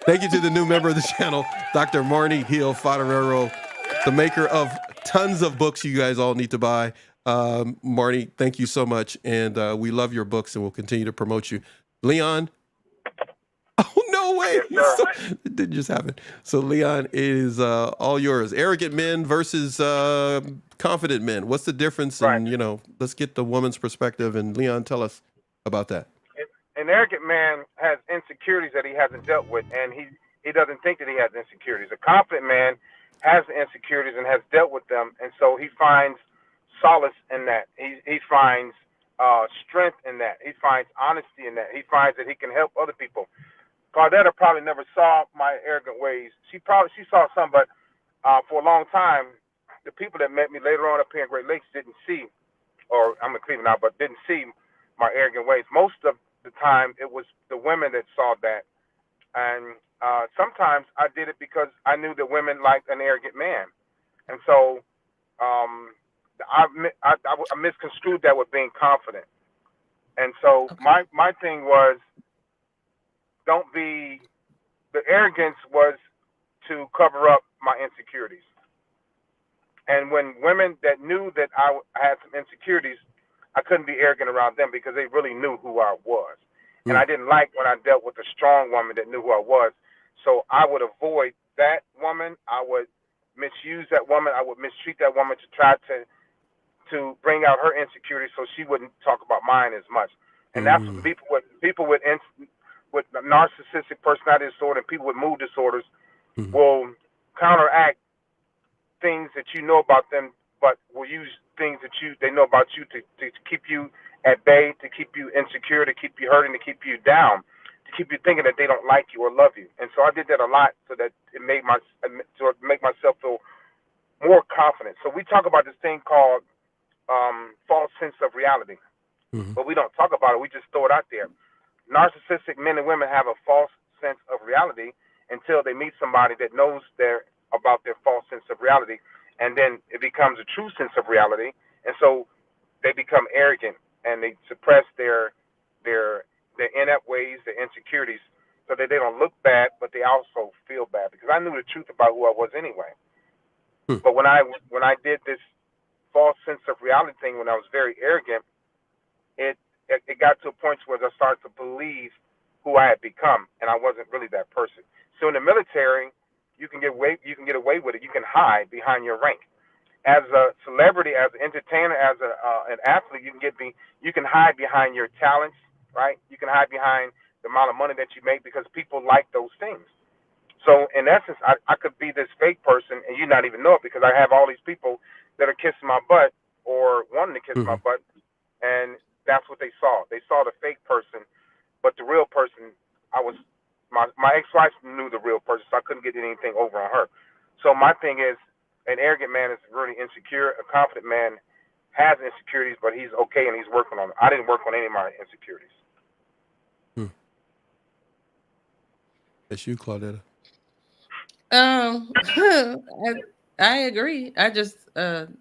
Thank you to the new member of the channel, Dr. Marnie Hill Fodderero, the maker of tons of books you guys all need to buy. Marnie, thank you so much. And we love your books and we'll continue to promote you. Leon, oh, no way. Yes, sir. So, it didn't just happen. So Leon, it is all yours. Arrogant men versus confident men. What's the difference? Right. And, let's get the woman's perspective. And Leon, tell us about that. An arrogant man has insecurities that he hasn't dealt with, and he doesn't think that he has insecurities. A confident man has insecurities and has dealt with them, and so he finds solace in that. He finds strength in that. He finds honesty in that. He finds that he can help other people. Claudetta probably never saw my arrogant ways. She saw some, but for a long time, the people that met me later on up here in Great Lakes didn't see, or I'm in Cleveland now, but didn't see my arrogant ways. Most of the time, it was the women that saw that, and sometimes I did it because I knew that women liked an arrogant man, and so I misconstrued that with being confident. And so Okay. my thing was, the arrogance was to cover up my insecurities. And when women that knew that I had some insecurities, I couldn't be arrogant around them because they really knew who I was. And I didn't like when I dealt with a strong woman that knew who I was. So I would avoid that woman. I would misuse that woman. I would mistreat that woman to try to bring out her insecurities so she wouldn't talk about mine as much. And that's what people with narcissistic personality disorder and people with mood disorders will counteract things that you know about them, but will use things that they know about you to keep you at bay, to keep you insecure, to keep you hurting, to keep you down, to keep you thinking that they don't like you or love you. And so I did that a lot so that it made to make myself feel more confident. So we talk about this thing called false sense of reality, but we don't talk about it. We just throw it out there. Narcissistic men and women have a false sense of reality until they meet somebody that knows about their false sense of reality, and then it becomes a true sense of reality, and so they become arrogant and they suppress their inept ways, their insecurities, so that they don't look bad, but they also feel bad. Because I knew the truth about who I was anyway. But when I did this false sense of reality thing, when I was very arrogant, it got to a point where I started to believe who I had become, and I wasn't really that person. So in the military, you can get away with it. You can hide behind your rank. As a celebrity, as an entertainer, as an athlete, you can hide behind your talents, right? You can hide behind the amount of money that you make because people like those things. So in essence, I could be this fake person and you not even know it because I have all these people that are kissing my butt or wanting to kiss my butt, and that's what they saw. They saw the fake person, but the real person, my ex-wife knew the real person, so I couldn't get anything over on her. So my thing is, an arrogant man is really insecure. A confident man has insecurities, but he's okay and he's working on them. I didn't work on any of my insecurities. That's you, Claudetta. I agree.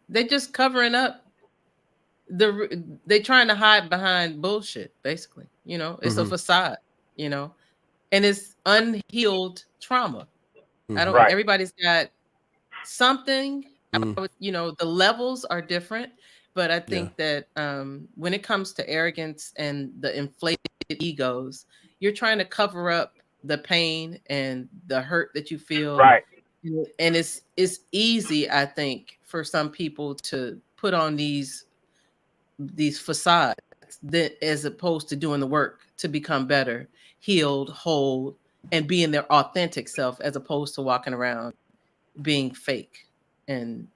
They just covering up they trying to hide behind bullshit, basically. It's a facade, and it's unhealed trauma. Right. Everybody's got something. The levels are different, but I think that when it comes to arrogance and the inflated egos, you're trying to cover up the pain and the hurt that you feel. Right. And it's easy, I think, for some people to put on these facades as opposed to doing the work to become better, healed, whole, and being their authentic self, as opposed to walking around being fake and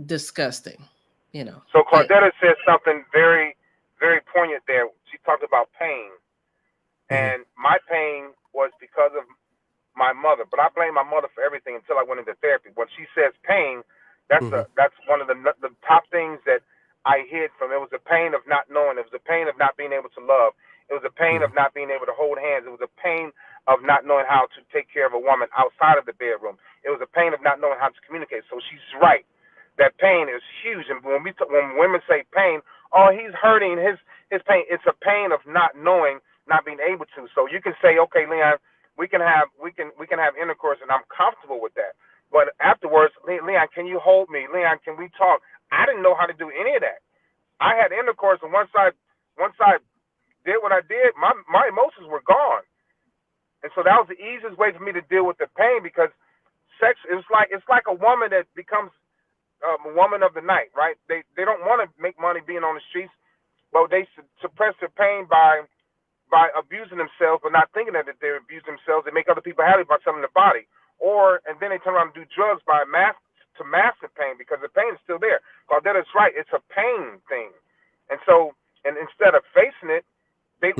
disgusting. So Claudetta said something very, very poignant there. She talked about pain, and my pain was because of my mother. But I blame my mother for everything until I went into therapy. When she says pain, that's one of the top things that I hid from. It was the pain of not knowing. It was the pain of not being able to love. It was the pain of not being able to hold hands. It was the pain of not knowing how to take care of a woman outside of the bedroom. It was the pain of not knowing how to communicate. So she's right. That pain is huge. And when women say pain, oh, he's hurting, his pain, it's a pain of not knowing, not being able to. So you can say, okay, Leon, we can have intercourse, and I'm comfortable with that. But afterwards, Leon, can you hold me? Leon, can we talk? I didn't know how to do any of that. I had intercourse, and once I did what I did, my emotions were gone. And so that was the easiest way for me to deal with the pain, because sex it's like a woman that becomes a woman of the night, right? They don't want to make money being on the streets, but they suppress their pain by abusing themselves, but not thinking that they're abusing themselves. They make other people happy by selling their body, and then they turn around and do drugs to mask the pain, because the pain is still there. Claudette is right; it's a pain thing, and instead of facing it,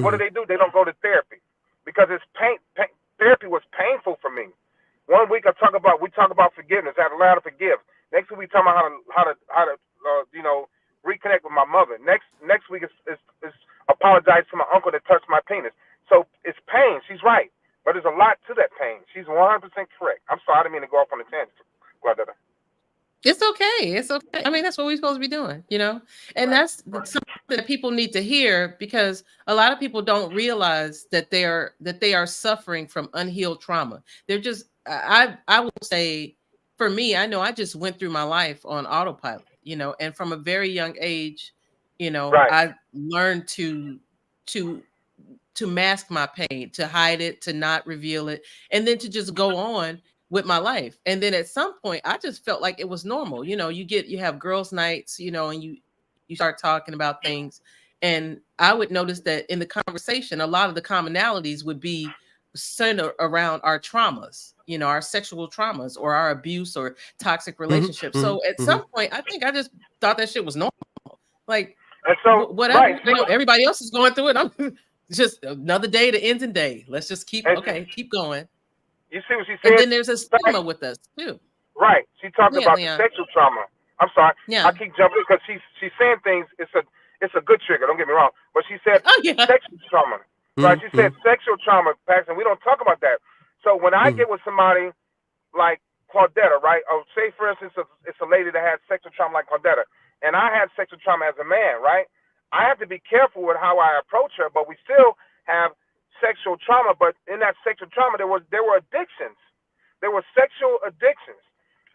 what do? They don't go to therapy, because it's pain. Therapy was painful for me. 1 week we talk about forgiveness. I had to learn how to forgive. Next week we talk about how to reconnect with my mother. Next week is apologize to my uncle that touched my penis. So it's pain. She's right, but there's a lot to that pain. She's 100% correct. I'm sorry, I didn't mean to go off on a tangent. It's okay. It's okay. I mean, that's what we're supposed to be doing, and that's something that people need to hear, because a lot of people don't realize that they are suffering from unhealed trauma. They're just, I will say, for me, I know I just went through my life on autopilot, and from a very young age, I learned to mask my pain, to hide it, to not reveal it, and then to just go on with my life. And then at some point I just felt like it was normal. You have girls' nights, and you start talking about things. And I would notice that in the conversation, a lot of the commonalities would be centered around our traumas, our sexual traumas or our abuse or toxic relationships. So at some point, I think I just thought that shit was normal. Like, and so, whatever, right. Everybody else is going through it. I'm just another day that ends in day. Let's just keep going. You see what she said? And then there's a stigma with us too. Right. She talked about the sexual trauma. I'm sorry. Yeah. I keep jumping because she's saying things. It's a good trigger. Don't get me wrong. But she said sexual trauma. Right. She said sexual trauma, Paxton. We don't talk about that. So when I get with somebody like Claudetta, right? Or say for instance, it's a lady that had sexual trauma like Claudetta, and I had sexual trauma as a man, right? I have to be careful with how I approach her, but we still have sexual trauma. But in that sexual trauma, there were addictions. There were sexual addictions.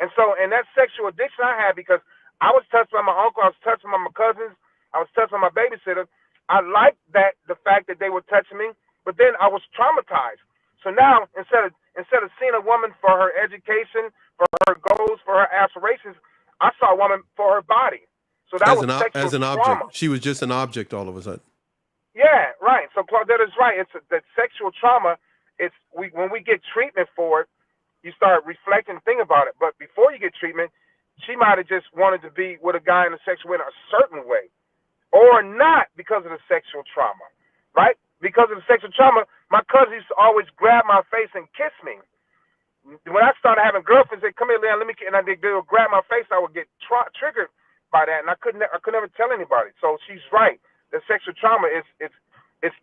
And so, and that sexual addiction I had, because I was touched by my uncle, I was touched by my cousins, I was touched by my babysitter. I liked the fact that they were touching me, but then I was traumatized. So now, instead of seeing a woman for her education, for her goals, for her aspirations, I saw a woman for her body. So that was sexual as an trauma. object. She was just an object all of a sudden. Yeah, right. So Claudette is right. It's that sexual trauma. When we get treatment for it, you start reflecting and think about it. But before you get treatment, she might have just wanted to be with a guy in a sexual way in a certain way, or not because of the sexual trauma, right? Because of the sexual trauma, my cousin used to always grab my face and kiss me. When I started having girlfriends, they come here, Leon, let me, and they would grab my face. I would get triggered by that, and I could never tell anybody. So she's right. The sexual trauma is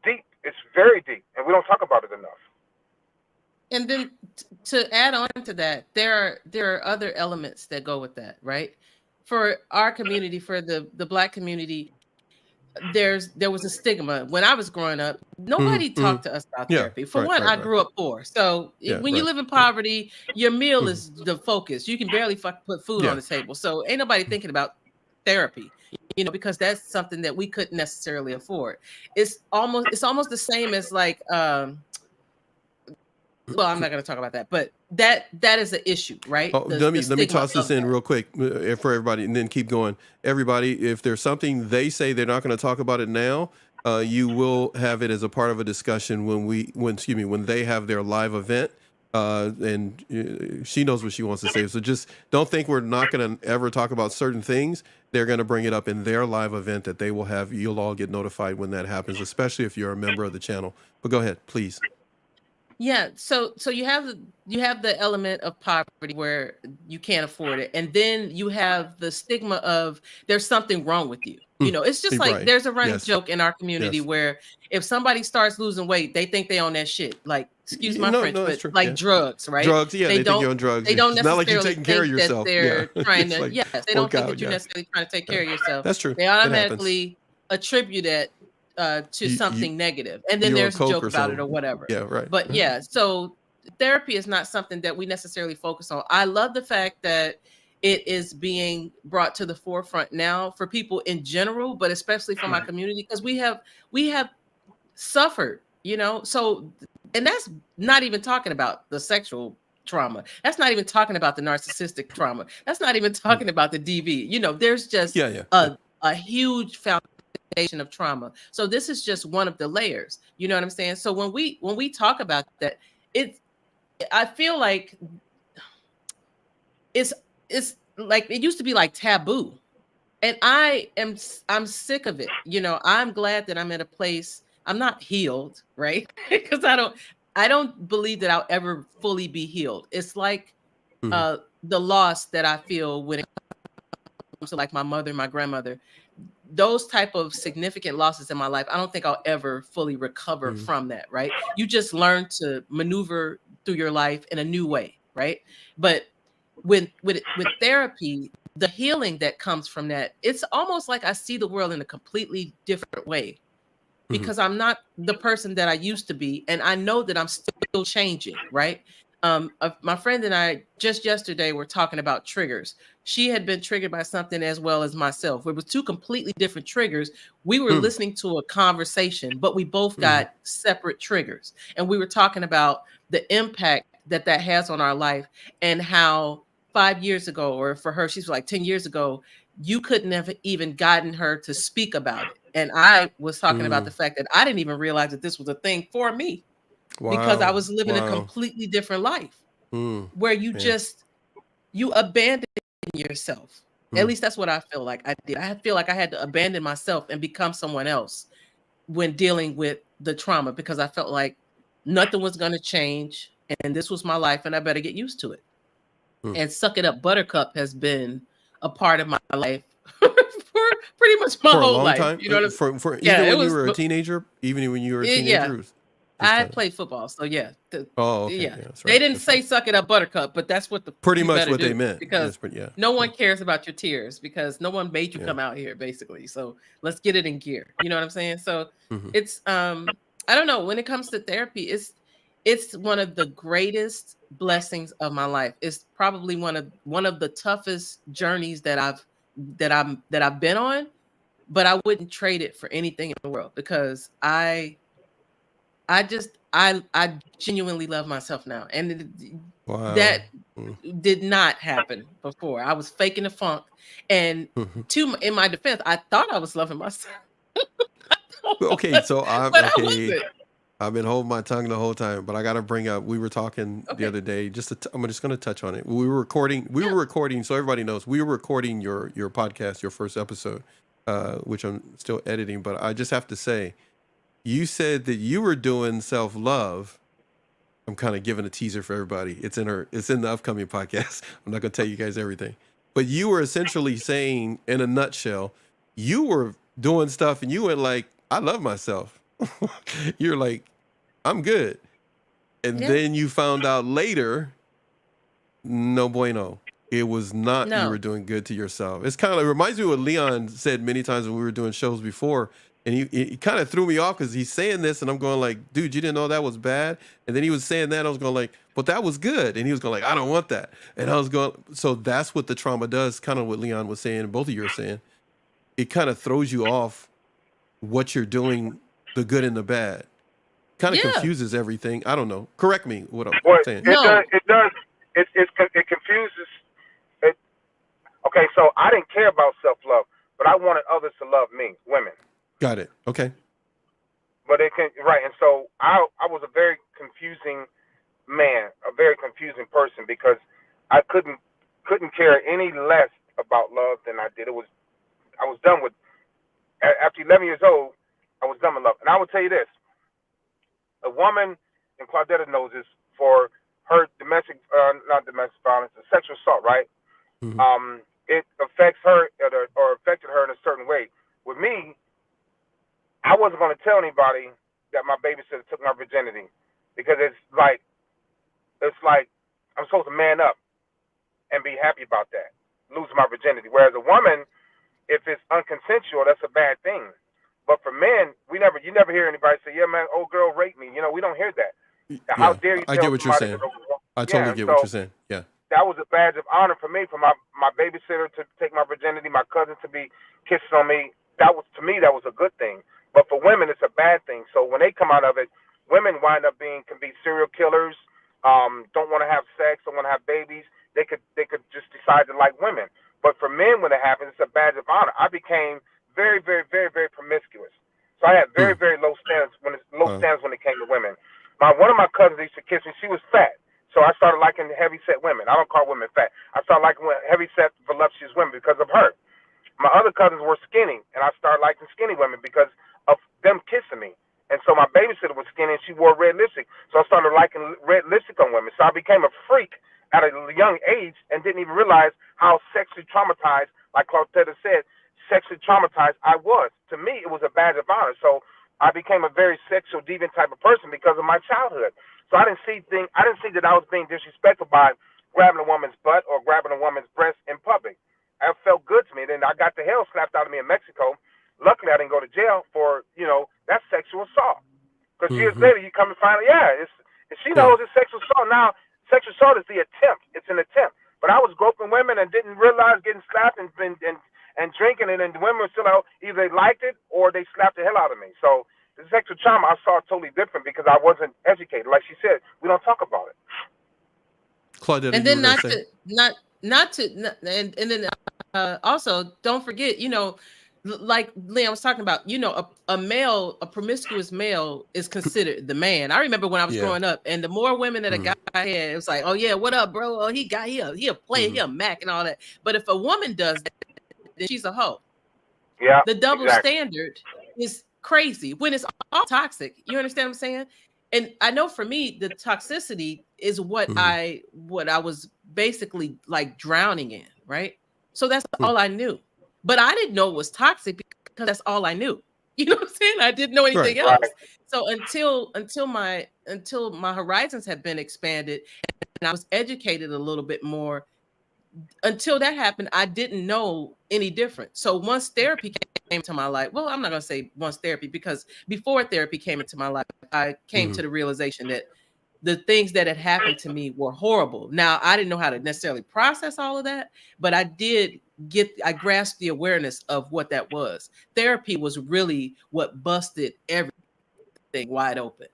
deep. It's very deep, and we don't talk about it enough. And then to add on to that, there are other elements that go with that, right? For our community, for the Black community, there was a stigma. When I was growing up, nobody talked to us about therapy. For one, I grew up poor. So when you live in poverty, your meal is the focus. You can barely put food on the table. So ain't nobody thinking about therapy, because that's something that we couldn't necessarily afford. It's almost the same as like, well, I'm not going to talk about that, but that is an issue, right? Let me toss this in real quick for everybody, and then keep going. Everybody, if there's something they say they're not going to talk about it now, you will have it as a part of a discussion when they have their live event. And she knows what she wants to say. So just don't think we're not going to ever talk about certain things. They're going to bring it up in their live event that they will have. You'll all get notified when that happens, especially if you're a member of the channel. But go ahead, please. Yeah, so you have the element of poverty where you can't afford it, and then you have the stigma of there's something wrong with you. It's just like there's a running joke in our community where if somebody starts losing weight, they think they own that shit. Like, excuse my French, but like drugs, right? Drugs, they think you're on drugs. They don't necessarily not like you're taking care of yourself. They're trying to, they don't think that you're necessarily trying to take care of yourself. That's true. They automatically attribute it to something negative, and then you're on there's a coke joke or about it or something. whatever. Yeah, right. But yeah, so therapy is not something that we necessarily focus on. I love the fact that it is being brought to the forefront now for people in general, but especially for my community, because we have suffered, you know. So, and that's not even talking about the sexual trauma. That's not even talking about the narcissistic trauma. That's not even talking about the DV. You know, there's just a huge foundation of trauma. So this is just one of the layers. You know what I'm saying? So when we talk about that, I feel like it's like it used to be like taboo. And I'm sick of it. You know, I'm glad that I'm in a place. I'm not healed, right? Because I don't believe that I'll ever fully be healed. It's like the loss that I feel when it comes to like my mother, my grandmother, those type of significant losses in my life. I don't think I'll ever fully recover from that, right? You just learn to maneuver through your life in a new way, right? But with therapy, the healing that comes from that, it's almost like I see the world in a completely different way, because I'm not the person that I used to be, and I know that I'm still changing, right? My friend and I just yesterday were talking about triggers. She had been triggered by something as well as myself. It was two completely different triggers. We were listening to a conversation, but we both got separate triggers, and we were talking about the impact that has on our life, and how 5 years ago, or for her, she's like 10 years ago, you couldn't have even gotten her to speak about it. And I was talking about the fact that I didn't even realize that this was a thing for me, because I was living a completely different life where you abandon yourself. At least that's what I feel like I did. I feel like I had to abandon myself and become someone else when dealing with the trauma, because I felt like nothing was going to change, and this was my life, and I better get used to it. And Suck It Up Buttercup has been a part of my life for pretty much my whole life. Time? You know what I'm for even when you were a teenager, I played football, so yeah. Okay. Yeah. That's right. They didn't say "Suck It Up, Buttercup," but that's what pretty you much better what do, they meant. because no one cares about your tears, because no one made you come out here, basically. So let's get it in gear. You know what I'm saying? So it's I don't know. When it comes to therapy, it's one of the greatest blessings of my life. It's probably one of the toughest journeys that I've been on, but I wouldn't trade it for anything in the world, because I genuinely love myself now, and that did not happen before. I was faking the funk, and in my defense, I thought I was loving myself. Okay, so I wasn't. I've been holding my tongue the whole time, but I got to bring up. We were talking the other day. I'm just going to touch on it. We were recording. So everybody knows we were recording your podcast, your first episode, which I'm still editing. But I just have to say, you said that you were doing self-love. I'm kind of giving a teaser for everybody. It's in the upcoming podcast. I'm not going to tell you guys everything, but you were essentially saying, in a nutshell, you were doing stuff, and you went like, "I love myself." You're like, "I'm good," and then you found out later, no bueno. It was not. You were doing good to yourself. It's kind of like, reminds me of what Leon said many times when we were doing shows before. And he kind of threw me off, because he's saying this, and I'm going like, "Dude, you didn't know that was bad?" And then he was saying that, I was going like, "But that was good." And he was going like, "I don't want that." And I was going, so that's what the trauma does, kind of what Leon was saying, and both of you are saying. It kind of throws you off what you're doing, the good and the bad. Kind of confuses everything. I don't know. Correct me what I'm saying. It does. It confuses. Okay, so I didn't care about self-love, but I wanted others to love me, women. Got it. Okay. But and so I was a very confusing man, a very confusing person, because I couldn't care any less about love than I did. I was done with, after 11 years old, I was done with love. And I will tell you this: a woman, and Claudetta knows this, for her not domestic violence, sexual assault, right? It affects her or affected her in a certain way. With me, I wasn't going to tell anybody that my babysitter took my virginity, because it's like I'm supposed to man up and be happy about that, losing my virginity. Whereas a woman, if it's unconsensual, that's a bad thing. But for men, you never hear anybody say, "Yeah, man, old girl raped me." You know, we don't hear that. How Yeah, dare you I tell get what you're somebody saying. that? I Yeah, totally and get what so you're saying. Yeah. that was a badge of honor for me, for my babysitter to take my virginity, my cousin to be kissing on me. That was, to me, that was a good thing. But for women, it's a bad thing. So when they come out of it, women wind up can be serial killers, don't want to have sex, don't want to have babies. They could just decide to like women. But for men, when it happens, it's a badge of honor. I became very, very, very, very promiscuous. So I had very, Mm. very low standards when Wow. it came to women. One of my cousins used to kiss me. She was fat. So I started liking heavy set women. I don't call women fat. I started liking heavy set, voluptuous women because of her. My other cousins were skinny, and I started liking skinny women because of them kissing me. And so my babysitter was skinny, and she wore red lipstick. So I started liking red lipstick on women. So I became a freak at a young age and didn't even realize how sexually traumatized, like Claudetta said, sexually traumatized I was. To me, it was a badge of honor. So I became a very sexual deviant type of person because of my childhood. So I didn't see that I was being disrespectful by grabbing a woman's butt or grabbing a woman's breast in public. It felt good to me. Then I got the hell slapped out of me in Mexico. Luckily, I didn't go to jail for, that's sexual assault. Because years Mm-hmm. later, you come to find out, she Yeah. knows it's sexual assault. Now, sexual assault is the attempt. It's an attempt. But I was groping women and didn't realize getting slapped and drinking, and then the women were still out. Either they liked it or they slapped the hell out of me. So the sexual trauma I saw totally different because I wasn't educated. Like she said, we don't talk about it. Claudette, And you then were going to say? and then also don't forget, like Liam was talking about, a promiscuous male is considered the man. I remember when I was Yeah. growing up, and the more women that a guy had, it was like, oh yeah, what up, bro? Oh, he a player, he a Mac and all that. But if a woman does that, then she's a hoe. Yeah, The double exactly. standard is crazy when it's all toxic. You understand what I'm saying? And I know for me, the toxicity is what I was basically like drowning in, right? So that's all I knew. But I didn't know it was toxic because that's all I knew. You know what I'm saying? I didn't know anything Right. else. So until my horizons had been expanded and I was educated a little bit more, until that happened, I didn't know any different. So once therapy came into my life, well, I'm not going to say once therapy, because before therapy came into my life, I came to the realization that the things that had happened to me were horrible. Now, I didn't know how to necessarily process all of that, but I grasped the awareness of what that was. Therapy was really what busted everything wide open.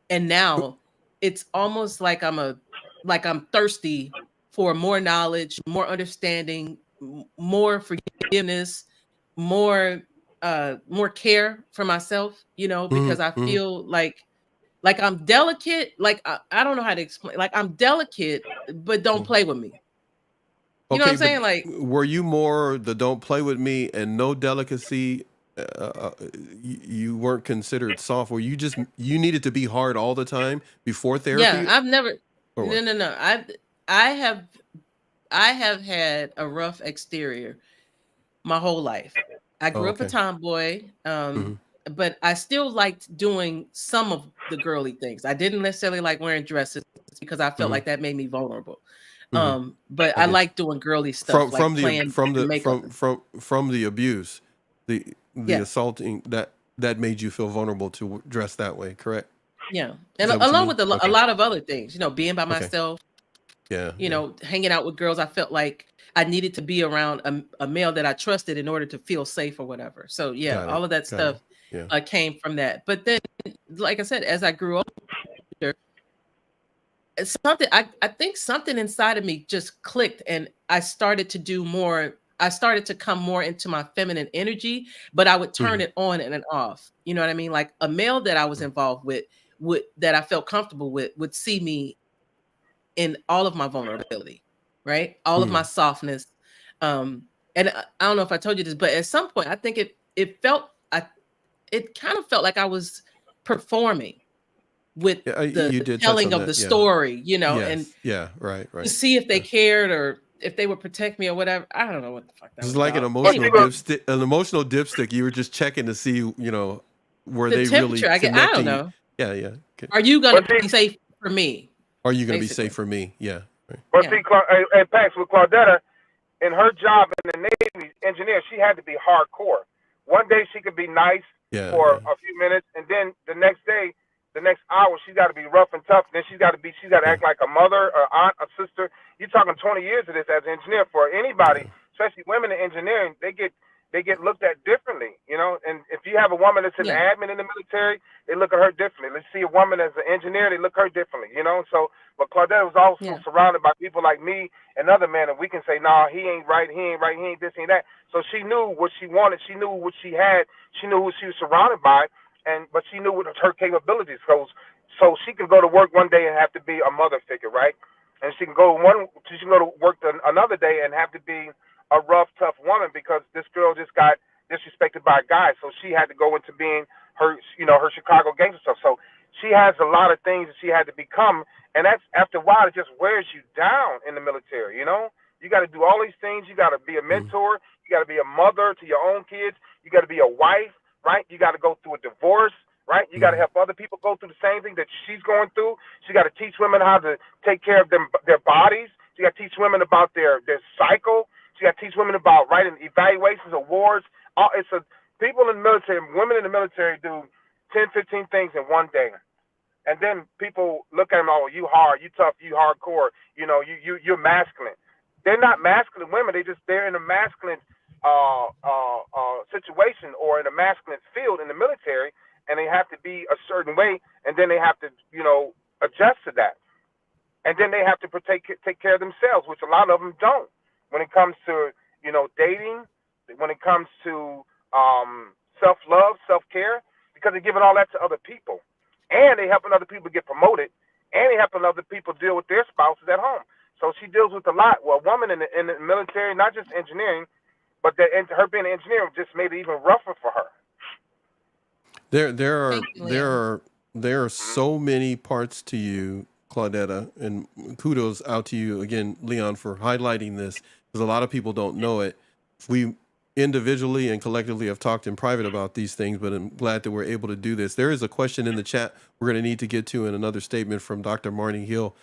And now it's almost like I'm thirsty for more knowledge, more understanding, more forgiveness, more care for myself, because I feel like I'm delicate. Like I don't know how to explain. Like I'm delicate, but don't play with me. You know what Okay, I'm but saying? Like, were you more the don't play with me and no delicacy? You weren't considered soft. Were you you needed to be hard all the time before yeah, therapy, I've never. or what? No. I have I have had a rough exterior my whole life. I Oh, grew up a okay. tomboy, Hmm. but I still liked doing some of the girly things. I didn't necessarily like wearing dresses because I felt Hmm. like that made me vulnerable. Hmm. But I I get you. like doing girly stuff, like playing makeup. From the abuse, the Yeah, assaulting that made you feel vulnerable to dress that way. Correct? yeah, Is and that what you along mean? with a Okay. lot of other things, being by Okay. myself, Yeah. Yeah. hanging out with girls. I felt like I needed to be around a male that I trusted in order to feel safe or whatever. So yeah, Got it. all of that Got it. stuff Yeah. came from that. But then, like I said, as I grew older, I think something inside of me just clicked, and I started to do more. I started to come more into my feminine energy, but I would turn Hmm. it on and off. You know what I mean? Like a male that I was involved with would that I felt comfortable with would see me in all of my vulnerability, right? All of my Hmm. softness. And I don't know if I told you this, but at some point, I think it kind of felt like I was performing with Yeah. the You did touch telling on of the that. Yeah. story, and Yes. Yeah. Right. to Right. see if they Yeah. cared or if they would protect me or whatever. I don't know what the fuck that It's was like an about. But emotional see, Anyway, look, dipstick. An emotional dipstick. You were just checking to see, were the they really temperature, I don't connecting? know. Yeah. Yeah. Okay. Are you but gonna see, be safe for me? Are you going to be safe Basically. for me? Yeah. Right. but Yeah. see, hey, Pax, with Claudetta, in her job in the Navy, engineer, she had to be hardcore. One day she could be nice, Yeah, for yeah. a few minutes, and then the next day, the next hour, she's got to be rough and tough. Then she's got to Yeah, act like a mother, a aunt, a sister. You're talking 20 years of this as an engineer for anybody, yeah. especially women in engineering. They get looked at differently, you know. And if you have a woman that's an Yeah. admin in the military, they look at her differently. Let's see a woman as an engineer, they look at her differently, you know. So, but Claudette was also Yeah. surrounded by people like me and other men, and we can say, nah, he ain't right, he ain't right, he ain't this, he ain't that. So she knew what she wanted, she knew what she had, she knew who she was surrounded by, but she knew what her capabilities. So she can go to work one day and have to be a mother figure, right? And she can go to work another day and have to be a rough, tough woman because this girl just got disrespected by a guy. So she had to go into being her Chicago gangster stuff. So she has a lot of things that she had to become, and that's after a while it just wears you down in the military. You know, you got to do all these things. You got to be a Mm. mentor. You got to be a mother to your own kids. You got to be a wife, right? You got to go through a divorce, right? You got to Mm. help other people go through the same thing that she's going through. She got to teach women how to take care of their bodies. She got to teach women about their cycle. She got to teach women about writing evaluations, awards. It's a people in the military, women in the military do 10, 15 things in one day. And then people look at them, oh, you hard, you tough, you hardcore, you're masculine. They're not masculine women. They're in a masculine situation or in a masculine field in the military, and they have to be a certain way, and then they have to, adjust to that, and then they have to take care of themselves, which a lot of them don't. When it comes to dating, when it comes to self love, self care, because they're giving all that to other people, and they helping other people get promoted, and they helping other people deal with their spouses at home. So she deals with a lot. Well, a woman in the military, not just engineering, but her being an engineer just made it even rougher for her. There, there are, Thank you, there Leon. are, there are so many parts to you, Claudetta, and kudos out to you again, Leon, for highlighting this because a lot of people don't know it. We individually and collectively have talked in private about these things, but I'm glad that we're able to do this. There is a question in the chat we're going to need to get to in another statement from Dr. Marnie Hill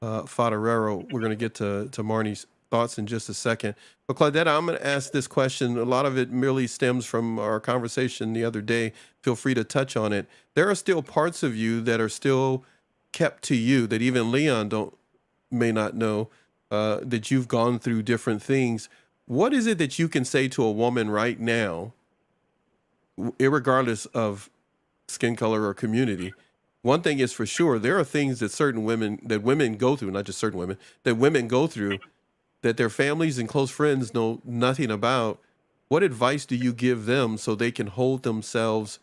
Fodorero. We're going to get to Marnie's thoughts in just a second. But Claudetta, I'm going to ask this question. A lot of it merely stems from our conversation the other day. Feel free to touch on it. There are still parts of you that are still kept to you that even Leon may not know, that you've gone through different things. What is it that you can say to a woman right now, irregardless of skin color or community? One thing is for sure, there are things that women go through, not just certain women, that women go through that their families and close friends know nothing about. What advice do you give them so they can hold themselves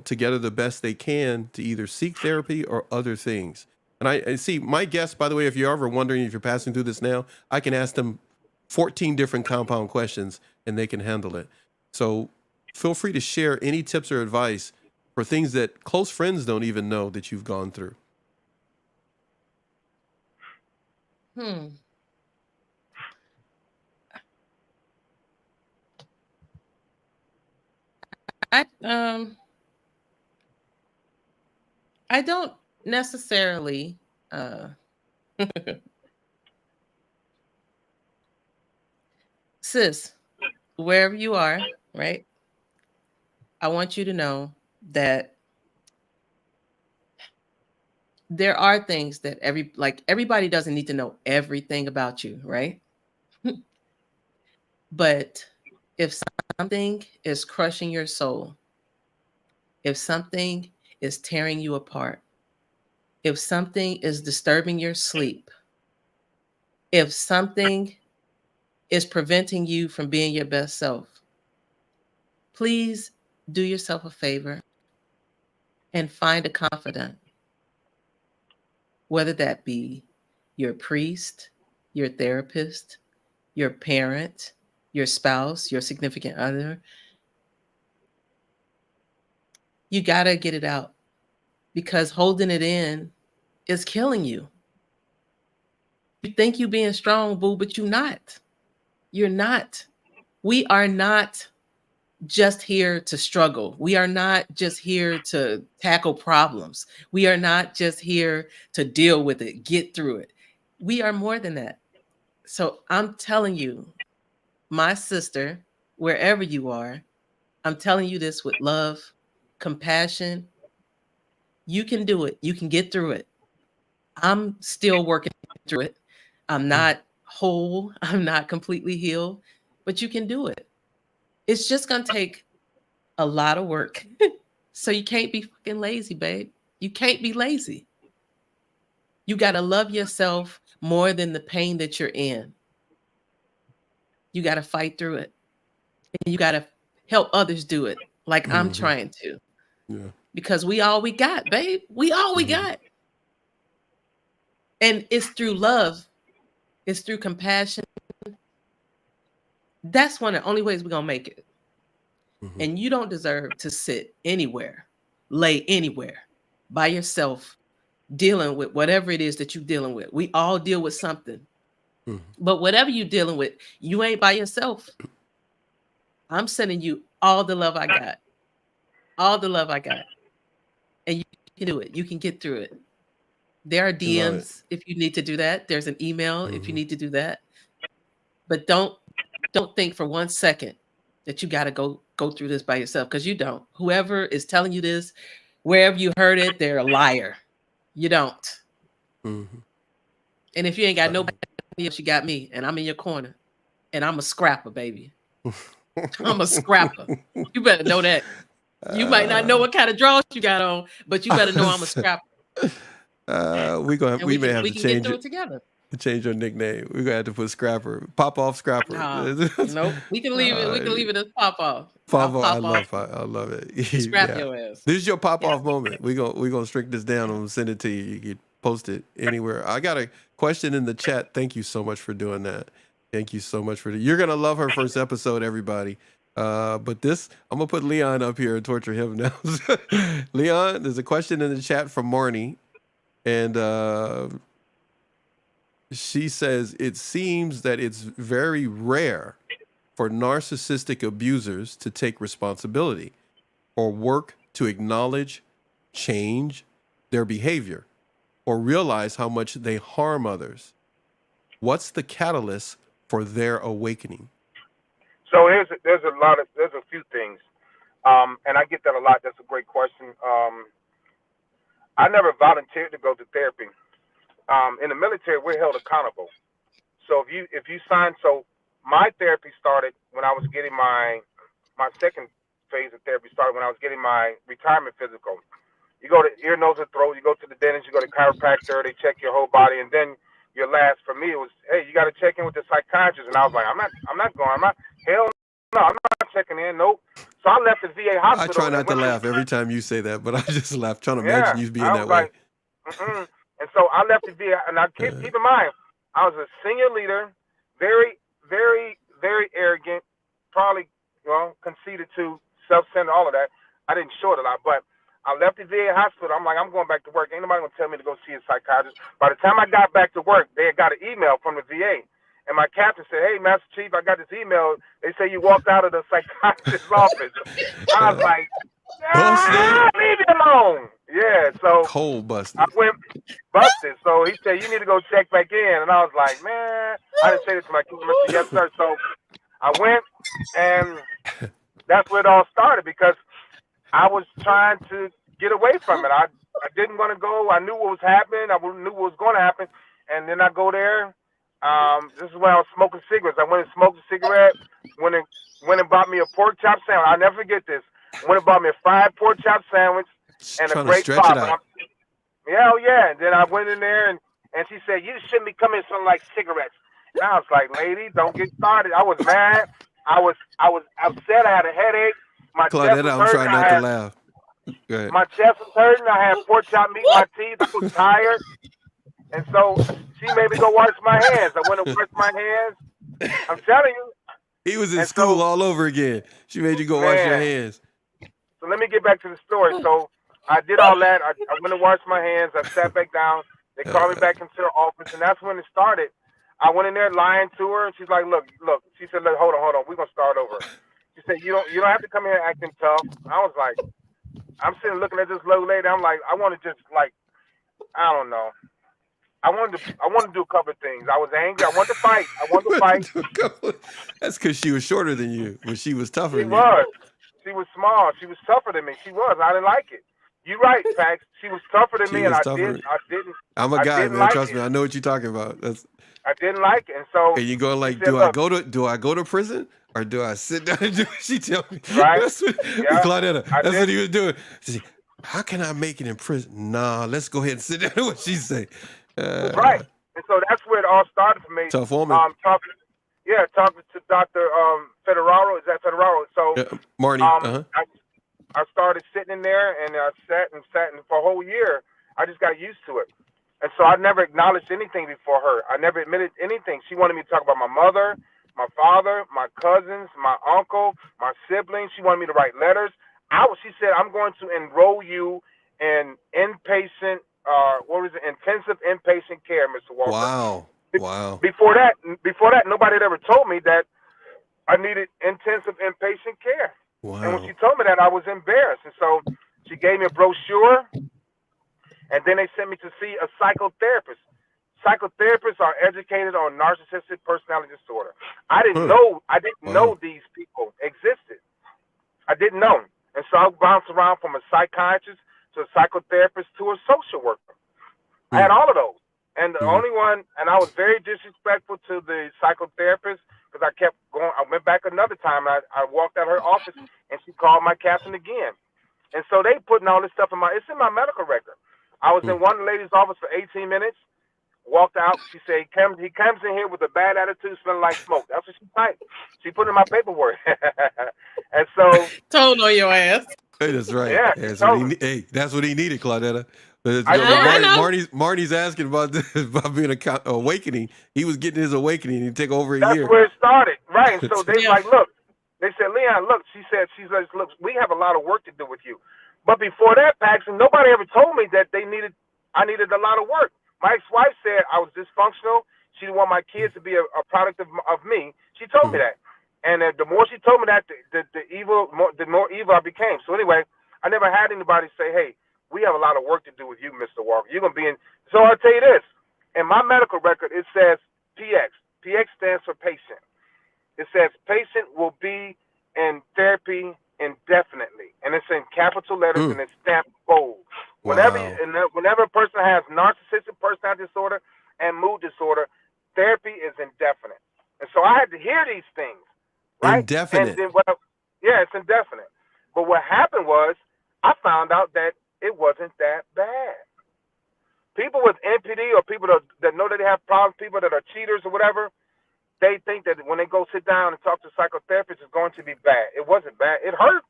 together the best they can to either seek therapy or other things? And I see my guests, by the way, if you're ever wondering if you're passing through this now, I can ask them 14 different compound questions and they can handle it. So feel free to share any tips or advice for things that close friends don't even know that you've gone through. I I don't necessarily sis, wherever you are, right? I want you to know that there are things that everybody doesn't need to know everything about you, right? But if something is crushing your soul, if something is tearing you apart, if something is disturbing your sleep, if something is preventing you from being your best self, please do yourself a favor and find a confidant, whether that be your priest, your therapist, your parent, your spouse, your significant other. You got to get it out because holding it in is killing you. You think you being strong, boo, but you're not. You're not. We are not just here to struggle. We are not just here to tackle problems. We are not just here to deal with it, get through it. We are more than that. So I'm telling you, my sister, wherever you are, I'm telling you this with love, compassion. You can do it. You can get through it. I'm still working through it. I'm not whole. I'm not completely healed, but you can do it. It's just going to take a lot of work. So you can't be fucking lazy, babe. You can't be lazy. You got to love yourself more than the pain that you're in. You got to fight through it. And you got to help others do it like I'm trying to. Yeah. Because we all we got, babe. We all we got. And it's through love. It's through compassion. That's one of the only ways we're going to make it. And you don't deserve to sit anywhere, lay anywhere by yourself, dealing with whatever it is that you're dealing with. We all deal with something. But whatever you're dealing with, you ain't by yourself. I'm sending you all the love I got. All the love I got. And you can do it. You can get through it. There are DMs if you need to do that. There's an email if you need to do that. But don't think for 1 second that you got to go through this by yourself, because you don't. Whoever is telling you this, wherever you heard it, they're a liar. You don't. And if you ain't got nobody else, you got me, and I'm in your corner, and I'm a scrapper, baby. I'm a scrapper. You better know that. You might not know what kind of drawers you got on, but you better know I'm a scrapper. We may have to change it together. Change your nickname. We're gonna have to put Scrapper, Pop Off Scrapper. Nope, we can leave it. We can leave it as Pop Off. Pop Off. I love it. Scrap your ass. This is your Pop Off moment. We're gonna strike this down and send it to you. You can post it anywhere. I got a question in the chat. Thank you so much for doing that. Thank you so much for that. You're gonna love her first episode, everybody. But this, I'm gonna put Leon up here and torture him now. Leon, there's a question in the chat from Marnie, and she says, it seems that it's very rare for narcissistic abusers to take responsibility or work to acknowledge, change their behavior, or realize how much they harm others. What's the catalyst for their awakening? So there's a few things, and I get that a lot. That's a great question. I never volunteered to go to therapy. In the military, we're held accountable. So if you sign, so my therapy started when I was getting my second phase of therapy started when I was getting my retirement physical. You go to ear, nose, and throat. You go to the dentist. You go to chiropractor. They check your whole body, and then your last for me it was, hey, you got to check in with the psychiatrist. And I was like, I'm not going. Hell no, I'm not checking in. Nope. So I left the VA hospital. I try not to laugh every time you say that, but I just laugh trying to imagine you being that way. And so I left the VA, and I keep in mind, I was a senior leader, very, very, very arrogant, probably, conceited to, self-centered, all of that. I didn't show it a lot, but I left the VA hospital. I'm like, I'm going back to work. Ain't nobody gonna tell me to go see a psychiatrist. By the time I got back to work, they had got an email from the VA, and my captain said, "Hey, Master Chief, I got this email. They say you walked out of the psychiatrist's office." I was like, leave me alone. Yeah, so cold busted. I went busted. So he said, you need to go check back in. And I was like, man, I didn't say this to my captain. Yes, sir. So I went, and that's where it all started, because I was trying to get away from it. I didn't want to go. I knew what was happening. I knew what was going to happen. And then I go there. This is when I was smoking cigarettes. I went and smoked a cigarette, went and bought me a pork chop sandwich. I'll never forget this. Went and bought me a fried pork chop sandwich and a great pop. Yeah, yeah. And then I went in there, and she said, you shouldn't be coming smelling like cigarettes. And I was like, lady, don't get started. I was mad. I was upset. I had a headache. My chest was hurting. I'm trying not to laugh. Go ahead. My chest was hurting. I had pork chop meat in my teeth. I was tired. And so she made me go wash my hands. I went and washed my hands. I'm telling you. He was in school all over again. She made you go wash your hands. So let me get back to the story. So I did all that. I went and washed my hands. I sat back down. They called me back into the office, and that's when it started. I went in there lying to her, and she's like, look. She said, look, hold on. We're going to start over. She said, you don't have to come here acting tough. I was like, I'm sitting looking at this little lady. I'm like, I want to just, like, I don't know. I wanted to do a couple of things. I was angry. I wanted to fight. That's because she was shorter than you, but she was tougher than you. She was small. She was tougher than me. She was. I didn't like it. You're right, Pax. She was tougher than She me, was and I tougher. didn't. I'm a guy, man. Like Trust it. me. I know what you're talking about. I didn't like it, and so. And you go like, said, do I go to prison or do I sit down and do what she tell me? Right? That's what Claudetta. That's what he was doing. She said, how can I make it in prison? Nah, let's go ahead and sit down. What she say? Right. And so that's where it all started for me. Tough woman. Talking to Dr. Federaro. Is that Federaro? So Marty. I started sitting in there, and I sat and for a whole year. I just got used to it. And so I never acknowledged anything before her. I never admitted anything. She wanted me to talk about my mother, my father, my cousins, my uncle, my siblings. She wanted me to write letters. She said, I'm going to enroll you in inpatient, intensive inpatient care, Mr. Walker. Wow. Wow. Before that, nobody had ever told me that I needed intensive inpatient care. Wow. And when she told me that, I was embarrassed. And so she gave me a brochure, and then they sent me to see a psychotherapist. Psychotherapists are educated on narcissistic personality disorder. I didn't know these people existed. I didn't know. And so I bounced around from a psychiatrist to a psychotherapist to a social worker. I had all of those. And the only one, and I was very disrespectful to the psychotherapist because I kept going. I went back another time. I walked out of her office, and she called my captain again. And so they putting all this stuff it's in my medical record. I was in one lady's office for 18 minutes, walked out. She said, he comes in here with a bad attitude, smelling like smoke. That's what she typed. She put in my paperwork. And so. Told on your ass. Hey, that's right. Yeah, that's what he needed, Claudetta. Marty's asking about this, about being an awakening. He was getting his awakening. It'd take over a year. That's where it started. Right. And so they look, they said, Leon, look, she said, look, we have a lot of work to do with you. But before that, Paxton, nobody ever told me that I needed a lot of work. My ex-wife said I was dysfunctional. She didn't want my kids to be a product of me. She told me that. And the more she told me that, the more evil I became. So anyway, I never had anybody say, hey, we have a lot of work to do with you, Mr. Walker. You're going to be in. So I'll tell you this. In my medical record, it says PX. PX stands for patient. It says patient will be in therapy indefinitely. And it's in capital letters and it's stamped bold. Whenever a person has narcissistic personality disorder and mood disorder, therapy is indefinite. And so I had to hear these things. Right? Indefinite. And then it's indefinite. But what happened was I found out that it wasn't that bad. People with NPD or people that know that they have problems, people that are cheaters or whatever, they think that when they go sit down and talk to psychotherapists, it's going to be bad. It wasn't bad. It hurt.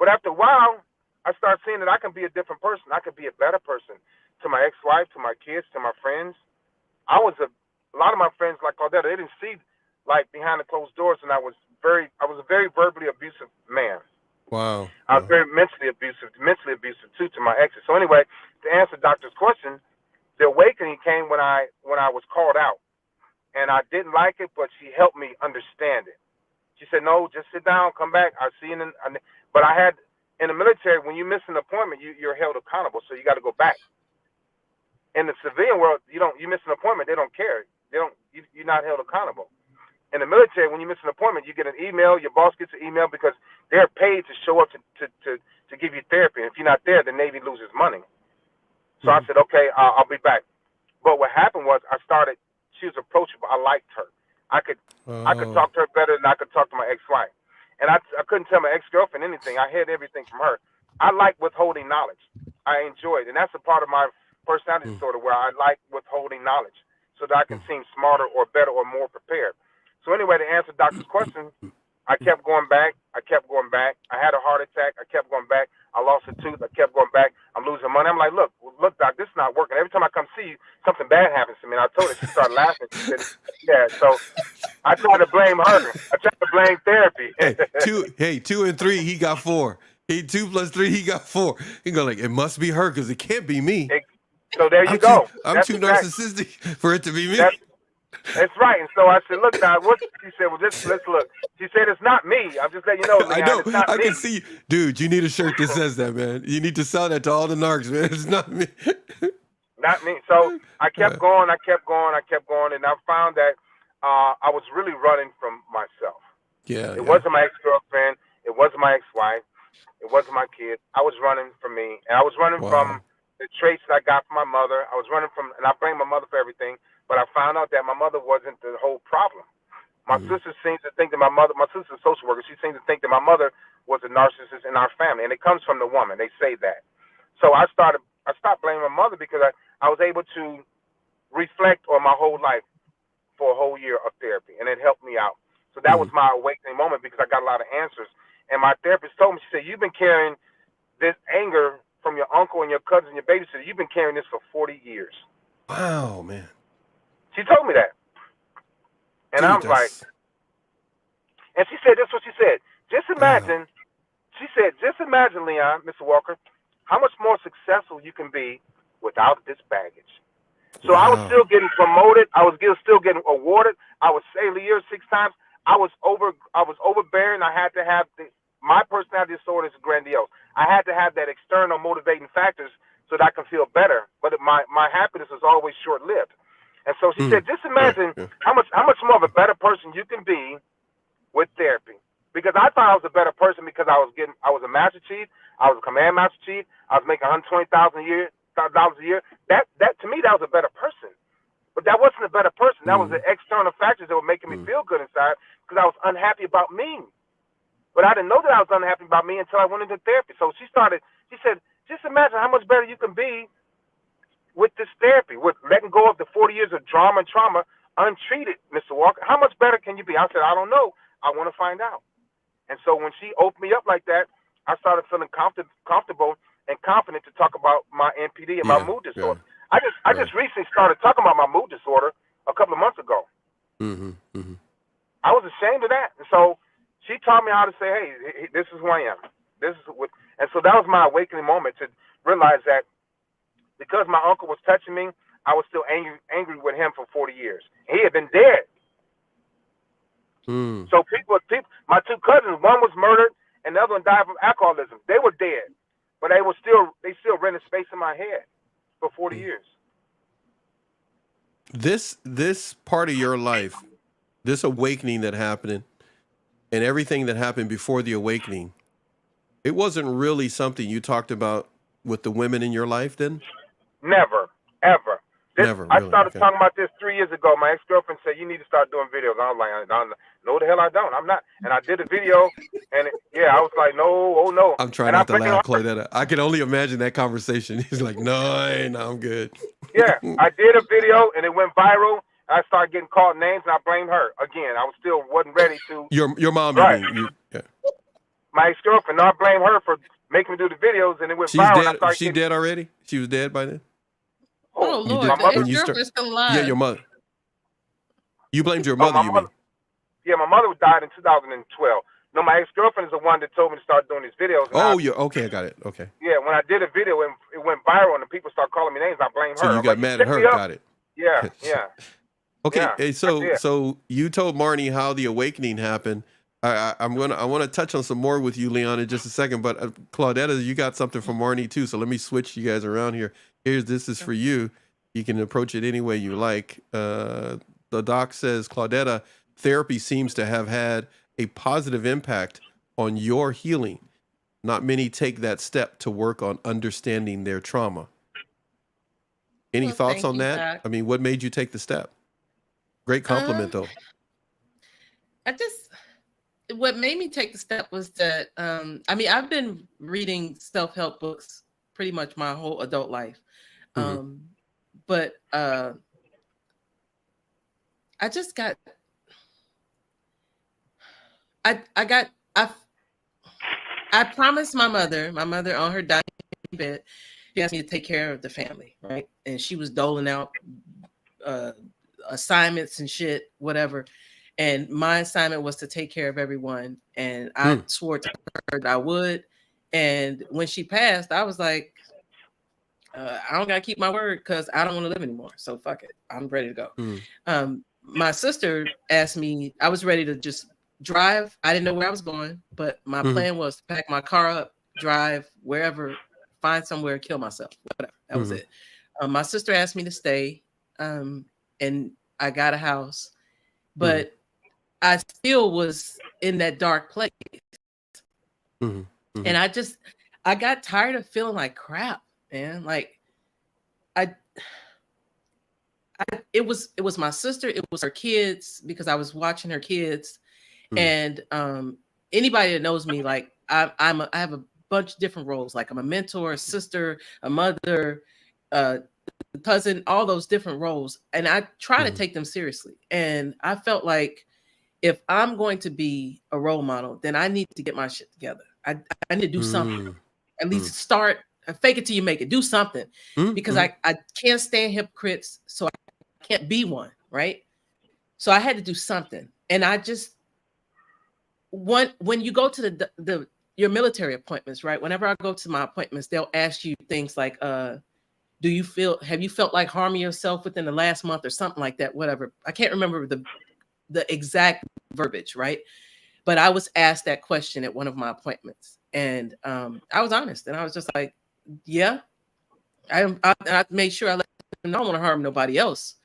But after a while, I started seeing that I can be a different person. I can be a better person to my ex-wife, to my kids, to my friends. A lot of my friends, like Claudetta, they didn't see like behind the closed doors, and I was a very verbally abusive man. Wow. I was very mentally abusive too to my exes. So anyway, to answer Doctor's question, the awakening came when I was called out, and I didn't like it, but she helped me understand it. She said, "No, just sit down, come back. I'll see you." But I had in the military, when you miss an appointment, you're held accountable, so you got to go back. In the civilian world, you miss an appointment, they don't care. You're not held accountable. In the military, when you miss an appointment, you get an email. Your boss gets an email because they're paid to show up to give you therapy. And if you're not there, the Navy loses money. So I said, okay, I'll be back. But what happened was she was approachable. I liked her. I could talk to her better than I could talk to my ex-wife. And I couldn't tell my ex-girlfriend anything. I had everything from her. I like withholding knowledge. I enjoy it. And that's a part of my personality disorder where I like withholding knowledge so that I can seem smarter or better or more prepared. So anyway, to answer Doctor's question, I kept going back. I had a heart attack. I kept going back. I lost a tooth. I kept going back. I'm losing money. I'm like, look, Doc, this is not working. Every time I come see you, something bad happens to me. And I told her. She started laughing. She said, yeah. So I tried to blame her. I tried to blame therapy. 2 and 3, he got 4. 2 plus 3, he got 4. He go like, it must be her because it can't be me. So there you go. I'm too narcissistic for it to be me. That's right. And so I said, look, Doc, what? She said, well, let's look. She said, it's not me. I'm just letting you know. I know. It's not I me. can see. Dude, you need a shirt that says that, man. You need to sell that to all the narcs, man. It's not me. Not me. So I kept going. And I found that I was really running from myself. Yeah. It wasn't my ex-girlfriend. It wasn't my ex-wife. It wasn't my kid. I was running from me, and I was running from the traits that I got from my mother. I was running from, and I blame my mother for everything. But I found out that my mother wasn't the whole problem. My sister seems to think that my sister's a social worker. She seems to think that my mother was a narcissist in our family, and it comes from the woman. They say that. So I stopped blaming my mother because I was able to reflect on my whole life for a whole year of therapy, and it helped me out. So that was my awakening moment because I got a lot of answers. And my therapist told me, she said, you've been carrying this anger from your uncle and your cousin and your babysitter. You've been carrying this for 40 years. Wow, man. She told me that. And Dude, I was like, and she said, this is what she said. Just imagine, Leon, Mr. Walker, how much more successful you can be without this baggage. So I was still getting promoted. I was still getting awarded. I was Sailor of the Year 6 times. I was overbearing. I had to have my personality disorder is grandiose. I had to have that external motivating factors so that I can feel better. But my happiness was always short-lived. And so she said, just imagine how much more of a better person you can be with therapy. Because I thought I was a better person because I was a master chief, I was a command master chief, I was making $120,000 a year. That to me, that was a better person. But that wasn't a better person. That was the external factors that were making me feel good inside because I was unhappy about me. But I didn't know that I was unhappy about me until I went into therapy. So she said, just imagine how much better you can be with this therapy, with letting go of the 40 years of drama and trauma untreated, Mr. Walker. How much better can you be? I said, I don't know. I want to find out. And so when she opened me up like that, I started feeling comfortable and confident to talk about my NPD and my mood disorder. I just recently started talking about my mood disorder a couple of months ago. I was ashamed of that. And so she taught me how to say, hey, this is who I am. And so that was my awakening moment to realize that because my uncle was touching me, I was still angry with him for 40 years. And he had been dead. So people, my two cousins, one was murdered and the other one died from alcoholism. They were dead, but they still rented space in my head for 40 years. This part of your life, this awakening that happened, and everything that happened before the awakening, it wasn't really something you talked about with the women in your life then? Never, ever. Never. I started talking about this 3 years ago. My ex-girlfriend said, you need to start doing videos. I was like, no, the hell I don't. I'm not. And I did a video, and I was like, no, oh no. I'm trying not to laugh, Claudetta. I can only imagine that conversation. He's like, no, I'm good. Yeah, I did a video, and it went viral. I started getting called names, and I blamed her. Again, I wasn't ready to. Your mom, right. You mean? Yeah. My ex-girlfriend, I blame her for making me do the videos, and it went viral. Dead. She dead already? She was dead by then? Oh, Lord, the ex-girlfriend's still alive. Yeah, your mother. You blamed your mother, you mean? Yeah, my mother died in 2012. No, my ex-girlfriend is the one that told me to start doing these videos. Okay, I got it. Okay. Yeah, when I did a video, it went viral, and the people started calling me names. I blame her. So you got mad at her. Got it. Yeah. Okay, yeah, so you told Marnie how the awakening happened. I want to touch on some more with you, Leon, in just a second. But Claudetta, you got something from Marnie too. So let me switch you guys around here. This is for you. You can approach it any way you like. The doc says, Claudetta, therapy seems to have had a positive impact on your healing. Not many take that step to work on understanding their trauma. Any thoughts on that? Zach. I mean, what made you take the step? Great compliment, though. What made me take the step was that, I've been reading self-help books pretty much my whole adult life. But I just got, I promised my mother on her dying bed, she asked me to take care of the family, right? And she was doling out assignments and shit, whatever. And my assignment was to take care of everyone. And I swore to her that I would. And when she passed, I was like, I don't got to keep my word because I don't want to live anymore. So fuck it. I'm ready to go. My sister asked me, I was ready to just drive. I didn't know where I was going, but my plan was to pack my car up, drive wherever, find somewhere, kill myself, whatever. That was it. My sister asked me to stay, and I got a house, but I still was in that dark place. Hmm. And I got tired of feeling like crap, man. Like I, it was my sister, it was her kids, because I was watching her kids. Hmm. And anybody that knows me, like I have a bunch of different roles. Like I'm a mentor, a sister, a mother, uh, cousin, all those different roles, and I try to Hmm. take them seriously. And I felt like if I'm going to be a role model, then I need to get my shit together. I need to do something. Hmm. At Hmm. least start, fake it till you make it. Do something, because Hmm. I can't stand hypocrites, so I can't be one, right? So I had to do something, and I just when you go to the your military appointments, right? Whenever I go to my appointments, they'll ask you things like, have you felt like harming yourself within the last month or something like that? Whatever. I can't remember the exact verbiage, right? But I was asked that question at one of my appointments, and I was honest, and I was just like, yeah, I made sure I let them know I don't want to harm nobody else,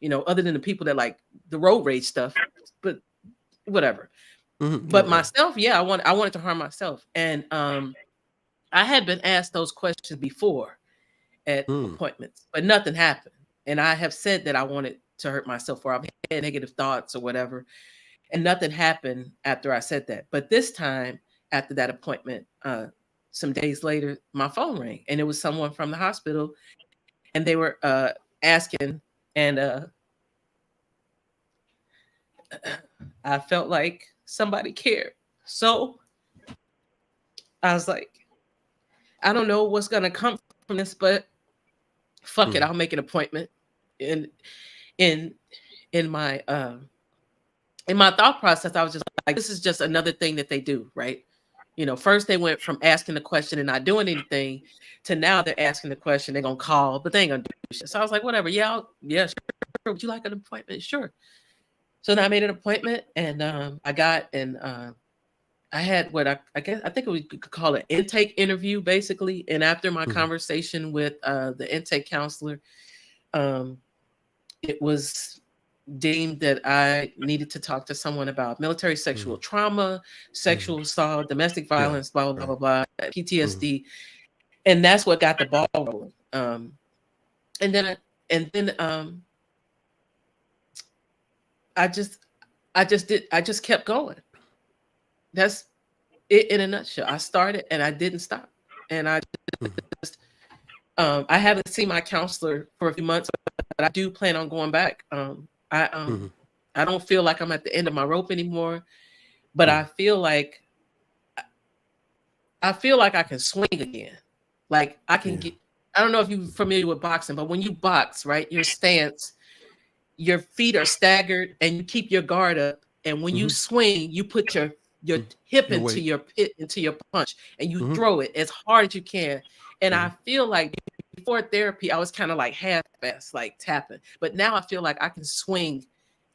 other than the people that like the road rage stuff, but whatever. Hmm. But Okay. myself, yeah, I wanted to harm myself, and I had been asked those questions before at Hmm. appointments, but nothing happened. And I have said that I wanted to hurt myself, or I've had negative thoughts or whatever, and nothing happened after I said that. But this time, after that appointment, some days later, my phone rang, and it was someone from the hospital, and they were asking, and I felt like somebody cared. So I was like, I don't know what's gonna come from this, but fuck it, Hmm. I'll make an appointment. In in in my in my thought process, I was just like, this is just another thing that they do, right? First they went from asking the question and not doing anything to now they're asking the question, they're gonna call, but they ain't gonna do shit. So I was like, whatever, yeah, yeah, sure. Would you like an appointment? Sure. So then I made an appointment, and I got and I had what I guess I think we could call an intake interview, basically. And after my Hmm. conversation with the intake counselor, um, it was deemed that I needed to talk to someone about military Hmm. sexual trauma, Hmm. sexual assault, domestic Yeah. violence, blah blah Right. blah blah, Hmm. PTSD, and that's what got the ball rolling. And then I just I just kept going. That's it in a nutshell. I started and I didn't stop, and Hmm. I haven't seen my counselor for a few months, but I do plan on going back. Hmm. I don't feel like I'm at the end of my rope anymore, but Hmm. I feel like I can swing again. Like I can Yeah. get. I don't know if you're familiar with boxing, but when you box, right, your stance, your feet are staggered, and you keep your guard up. And when you Hmm. swing, you put your Hmm. hip Your into weight. your pit, into your punch, and you Hmm. throw it as hard as you can. And Hmm. I feel like before therapy, I was kind of like half-ass, like tapping. But now I feel like I can swing,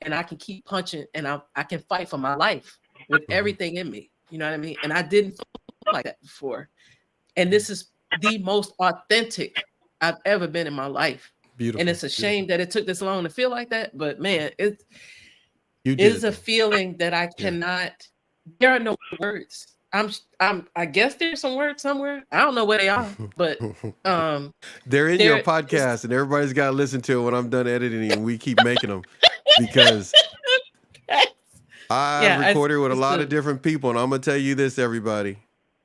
and I can keep punching, and I can fight for my life with Hmm. everything in me. You know what I mean? And I didn't feel like that before. And this is the most authentic I've ever been in my life. And Beautiful. it's a Beautiful. shame that it took this long to feel like that. But man, it You did is it a though. feeling that I Yeah. cannot. There are no words. I guess there's some words somewhere. I don't know where they are, but um, They're in your there is. podcast, and everybody's got to listen to it when I'm done editing, and we keep making them because I've Yeah, recorded with a it's lot of good. different people, and I'm gonna tell you this, everybody.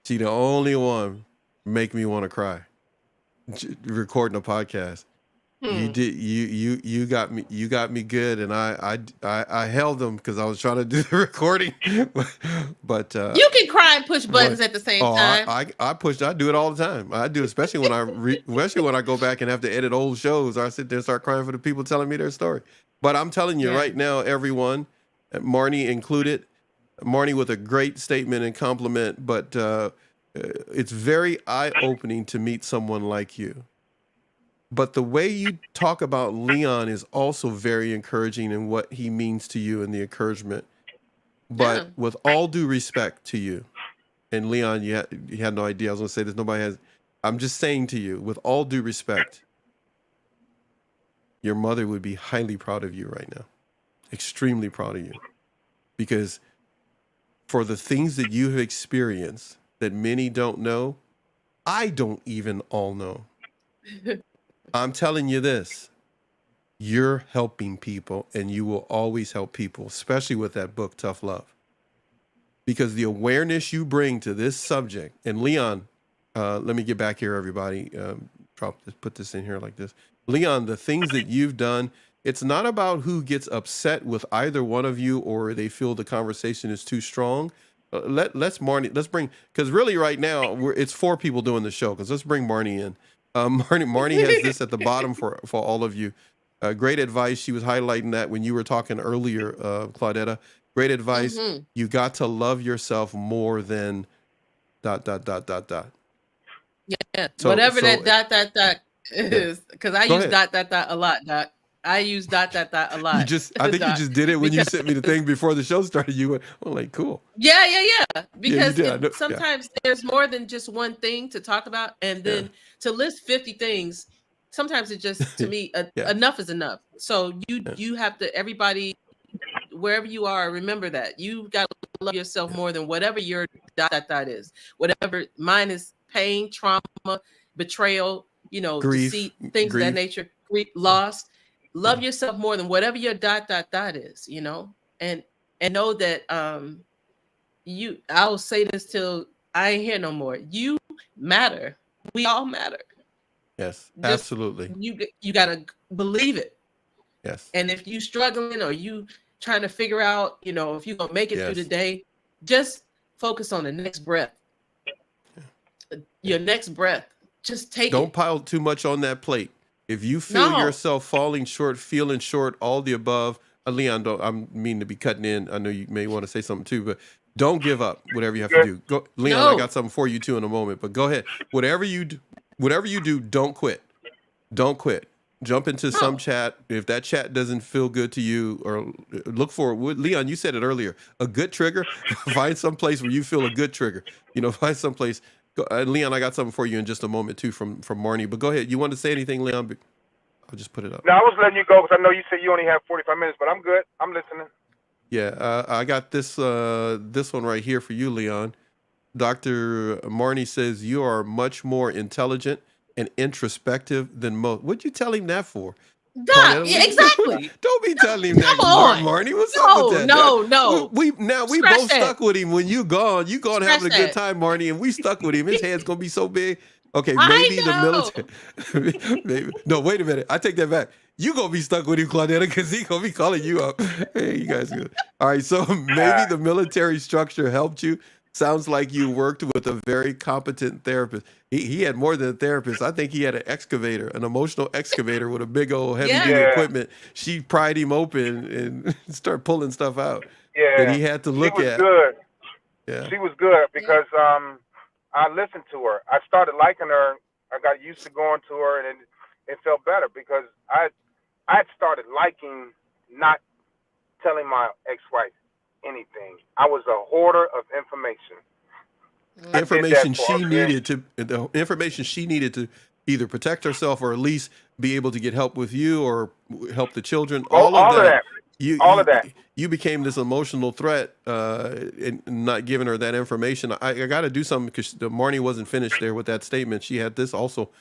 She the only one make me want to cry. Recording a podcast. You Hmm. did you got me good, and I held them because I was trying to do the recording, but You can cry and push but buttons at the same oh time. I pushed, I do it all the time. I do, especially when especially when I go back and have to edit old shows. I sit there and start crying for the people telling me their story. But I'm telling you Yeah. right now, everyone, Marnie included, Marnie with a great statement and compliment, but it's very eye opening to meet someone like you. But the way you talk about Leon is also very encouraging in what he means to you and the encouragement. But Yeah. with all due respect to you, and Leon, you had no idea. I was going to say this. Nobody has. I'm just saying to you, with all due respect, your mother would be highly proud of you right now. Extremely proud of you. Because for the things that you have experienced, that many don't know, I don't even all know. I'm telling you this. You're helping people, and you will always help people, especially with that book, Tough Love. Because the awareness you bring to this subject, and Leon, let me get back here, everybody. Put this in here like this. Leon, the things that you've done, it's not about who gets upset with either one of you or they feel the conversation is too strong. Let's bring, because really right now it's 4 people doing the show, because let's bring Marnie in. Marnie has this at the bottom for all of you. Great advice. She was highlighting that when you were talking earlier, Claudetta. Great advice. Mm-hmm. You got to love yourself more than ... Yeah. So- Whatever so- that is, because I Go use ahead. a lot, Doc. I use a lot. I think you Doc. just did it when you Because- sent me the thing before the show started. You went, oh, like, cool. Yeah. Because did. I know. sometimes there's more than just one thing to talk about, and then to list 50 things, sometimes it just, to me, Yeah. enough is enough. So you have to, everybody, wherever you are, remember that you got to love yourself more than whatever your ... is. Whatever mine is, pain, trauma, betrayal, Grief, deceit, things of that nature, grief, loss. Love yourself more than whatever your ... is, and know that I'll say this till I ain't here no more. You matter. We all matter. Yes, Just- absolutely. You gotta believe it. Yes. And if you struggling or you trying to figure out, if you're gonna make it through Yes. the day, just focus on the next breath. Your next breath. Just take Don't it. pile too much on that plate. If you feel No. yourself falling short, feeling short, all the above, Leon, I mean to be cutting in. I know you may want to say something too, but don't give up. Whatever you have to do, go, Leon. I No. got something for you too in a moment, but go ahead. Whatever you do, don't quit. Don't quit. Jump into some chat. If that chat doesn't feel good to you, or look for Leon, you said it earlier. A good trigger. Find some place where you feel a good trigger. Find some place. Leon, I got something for you in just a moment too from Marnie. But go ahead. You want to say anything, Leon? I'll just put it up. No, I was letting you go because I know you said you only have 45 minutes, but I'm good. I'm listening. Yeah, I got this one right here for you, Leon. Dr. Marnie says you are much more intelligent and introspective than most. What'd you tell him that for? Doc, yeah, exactly. Don't be telling him that, Come on. Marnie. What's up with that? No. We Scratch both that. stuck with him when you gone. You gone having a Scratch good time, Marnie, and we stuck with him. His head's gonna be so big. Okay, I maybe the know. military. Maybe. No, wait a minute. I take that back. You gonna be stuck with him, Claudetta, because he gonna be calling you up. Hey, you guys good. All right, so maybe the military structure helped you. Sounds like you worked with a very competent therapist. He had more than a therapist. I think he had an excavator, an emotional excavator with a big old heavy duty equipment. She pried him open and started pulling stuff out that he had to look at. She was good. Yeah. She was good because I listened to her. I started liking her. I got used to going to her, and it felt better because I started liking not telling my ex-wife anything. I was a hoarder of information. Information she needed to either protect herself or at least be able to get help with you or help the children. All of that. You became this emotional threat in not giving her that information. I got to do something because Marnie wasn't finished there with that statement. She had this also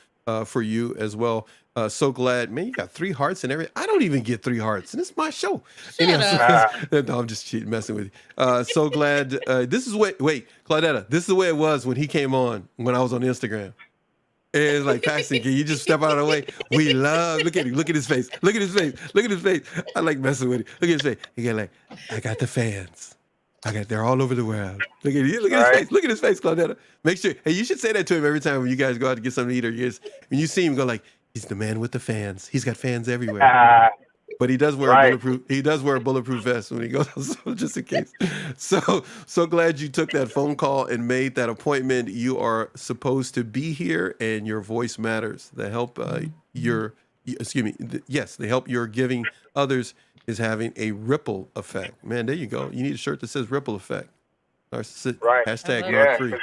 for you as well. So glad, man, you got 3 hearts and everything. I don't even get 3 hearts, and it's my show. No, I'm just cheating, messing with you. So glad. This is wait, Claudetta, this is the way it was when he came on when I was on Instagram. And it's like, Paxton, can you just step out of the way? We love, look at him, look at his face, look at his face, look at his face. I like messing with him. Look at his face. He got like, I got the fans. They're all over the world. Look at his face. Look at his face, Claudetta. Make sure, hey, you should say that to him every time when you guys go out to get something to eat, or when you see him, go like, he's the man with the fans. He's got fans everywhere. But he does wear a bulletproof. He does wear a bulletproof vest when he goes out, so just in case. So glad you took that phone call and made that appointment. You are supposed to be here, and your voice matters. The help the help you're giving others is having a ripple effect. Man, there you go. You need a shirt that says ripple effect. Narcissistic. Right. Hashtag Yeah, Narc3. because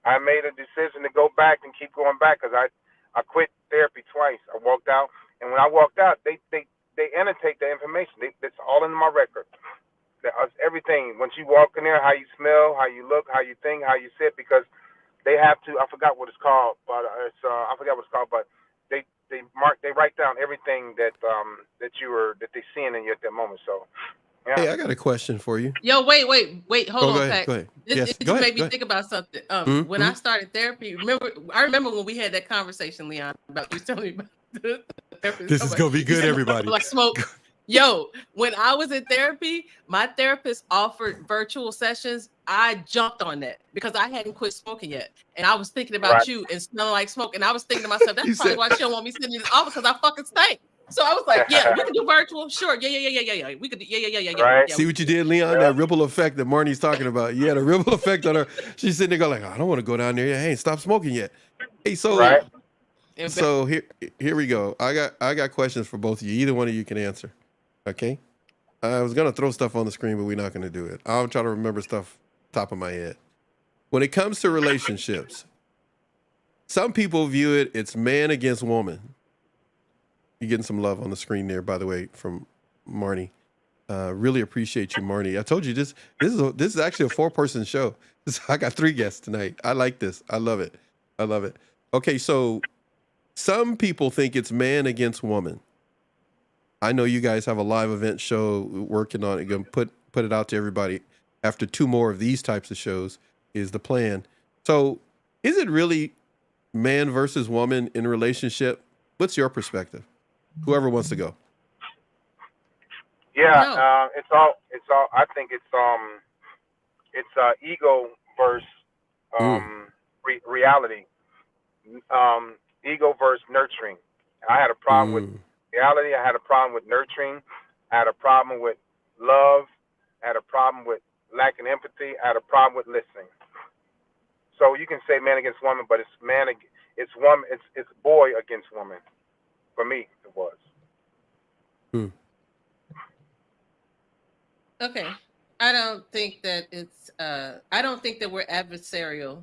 I made a decision to go back and keep going back because I quit therapy twice. I walked out, and when I walked out, they annotate the information. That's all in my record. everything. Once you walk in there, how you smell, how you look, how you think, how you sit, because they have to. I forgot what it's called, but I forgot what it's called, but they write down everything that they seeing in you at that moment. So yeah. Hey, I got a question for you. Yo, wait, hold on, Go ahead. Pat. Go ahead. It Yes, just go ahead. made me think about something. When I started therapy, I remember when we had that conversation, Leon, about you telling me about the therapist. This is gonna be good, everybody. Like smoke. Yo, when I was in therapy, my therapist offered virtual sessions. I jumped on that because I hadn't quit smoking yet, and I was thinking about you and smelling like smoke, and I was thinking to myself, that's probably why she don't want me sitting in this office because I fucking stink. So I was like, yeah, we can do virtual. Sure. Yeah. We could do, yeah. Right. See what you did, Leon? That ripple effect that Marnie's talking about. You had a ripple effect on her. She's sitting there going like, I don't want to go down there. Hey, stop smoking yet. Hey, so so here we go. I got questions for both of you. Either one of you can answer. Okay. I was gonna throw stuff on the screen, but we're not gonna do it. I'll try to remember stuff top of my head. When it comes to relationships, some people view it's man against woman. You're getting some love on the screen there, by the way, from Marnie. Really appreciate you, Marnie. I told you this is actually a 4-person show. I got 3 guests tonight. I like this. I love it. Okay, so some people think it's man against woman. I know you guys have a live event show working on it. You're going to put it out to everybody after 2 more of these types of shows is the plan. So is it really man versus woman in a relationship? What's your perspective? Whoever wants to go. Yeah, it's all. I think it's ego versus reality. Ego versus nurturing. I had a problem with reality. I had a problem with nurturing. I had a problem with love. I had a problem with lacking empathy. I had a problem with listening. So you can say man against woman, but it's woman. It's boy against woman. For me, it was. Okay. I don't think that I don't think that we're adversarial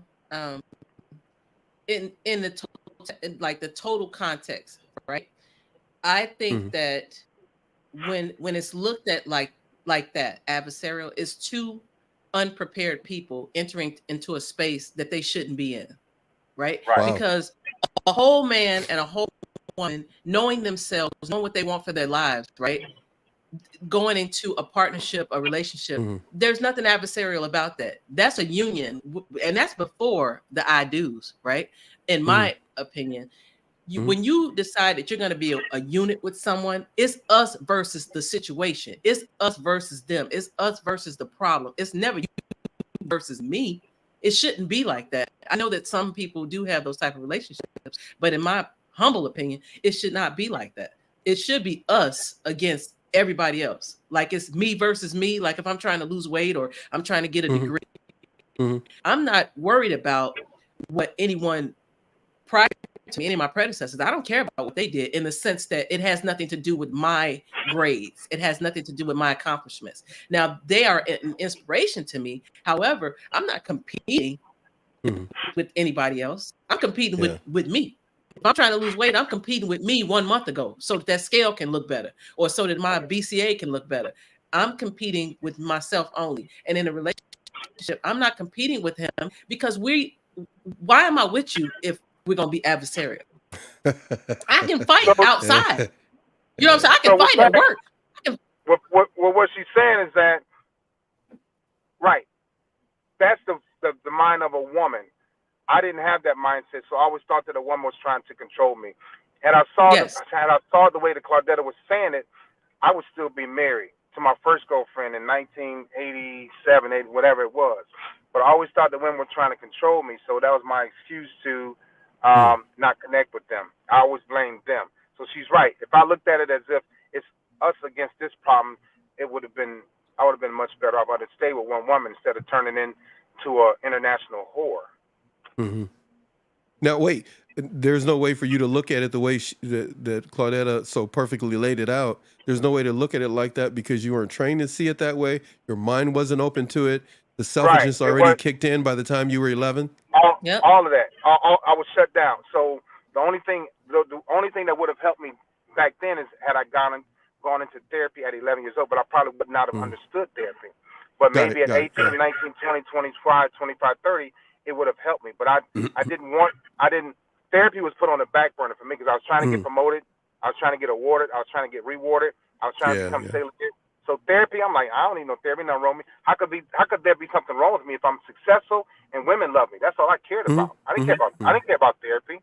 in the total context, right? I think that when it's looked at like that, adversarial is 2 unprepared people entering into a space that they shouldn't be in, right? Wow. Because a whole man and a whole woman knowing themselves, knowing what they want for their lives, right? Going into a partnership, a relationship, there's nothing adversarial about that. That's a union, and that's before the I do's, right? In my opinion, when you decide that you're going to be a unit with someone, it's us versus the situation. It's us versus them. It's us versus the problem. It's never you versus me. It shouldn't be like that. I know that some people do have those type of relationships, but in my humble opinion, it should not be like that. It should be us against everybody else. Like it's me versus me. Like if I'm trying to lose weight or I'm trying to get a degree, I'm not worried about what anyone prior to me, any of my predecessors. I don't care about what they did in the sense that it has nothing to do with my grades. It has nothing to do with my accomplishments. Now they are an inspiration to me. However, I'm not competing with anybody else. I'm competing with me. If I'm trying to lose weight, I'm competing with me 1 month ago so that scale can look better or so that my BCA can look better. I'm competing with myself only. And in a relationship, I'm not competing with him because why am I with you if we're going to be adversarial? I can fight outside. You know what I'm saying? I can fight at work. What she's saying is that, right, that's the mind of a woman. I didn't have that mindset, so I always thought that a woman was trying to control me. And I saw the way that Claudetta was saying it, I would still be married to my first girlfriend in 1987, whatever it was. But I always thought that women were trying to control me, so that was my excuse to not connect with them. I always blamed them. So she's right. If I looked at it as if it's us against this problem, I would have been much better off. I'd have stayed with one woman instead of turning into an international whore. Now, wait, there's no way for you to look at it the way that Claudetta so perfectly laid it out. There's no way to look at it like that because you weren't trained to see it that way. Your mind wasn't open to it. The selfishness already kicked in by the time you were 11. All of that. I was shut down. So the only thing that would have helped me back then is had I gone into therapy at 11 years old, but I probably would not have understood therapy. But Got maybe it. at 18, 19, 20, 25, 25, 30, it would have helped me. But I didn't, therapy was put on the back burner for me because I was trying to get promoted. I was trying to get awarded. I was trying to get rewarded. I was trying to become celibate. So therapy, I'm like, I don't need no therapy, nothing wrong with me. How could there be something wrong with me if I'm successful and women love me? That's all I cared about. I didn't care about therapy.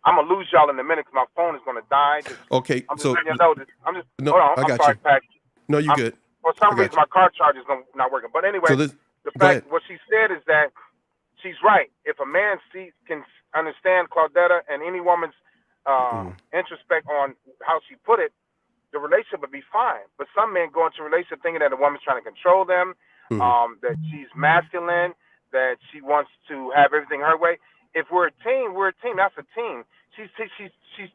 I'm gonna lose y'all in a minute because my phone is gonna die. Okay, I'm just so letting you know. no, hold on. I I'm got sorry, you. Pat. No, you good. For some reason, my car charge is not working. But anyway, So the fact what she said is that she's right. If a man can understand Claudetta and any woman's introspect on how she put it, the relationship would be fine. But some men go into a relationship thinking that a woman's trying to control them, that she's masculine, that she wants to have everything her way. If we're a team, we're a team. That's a team. She's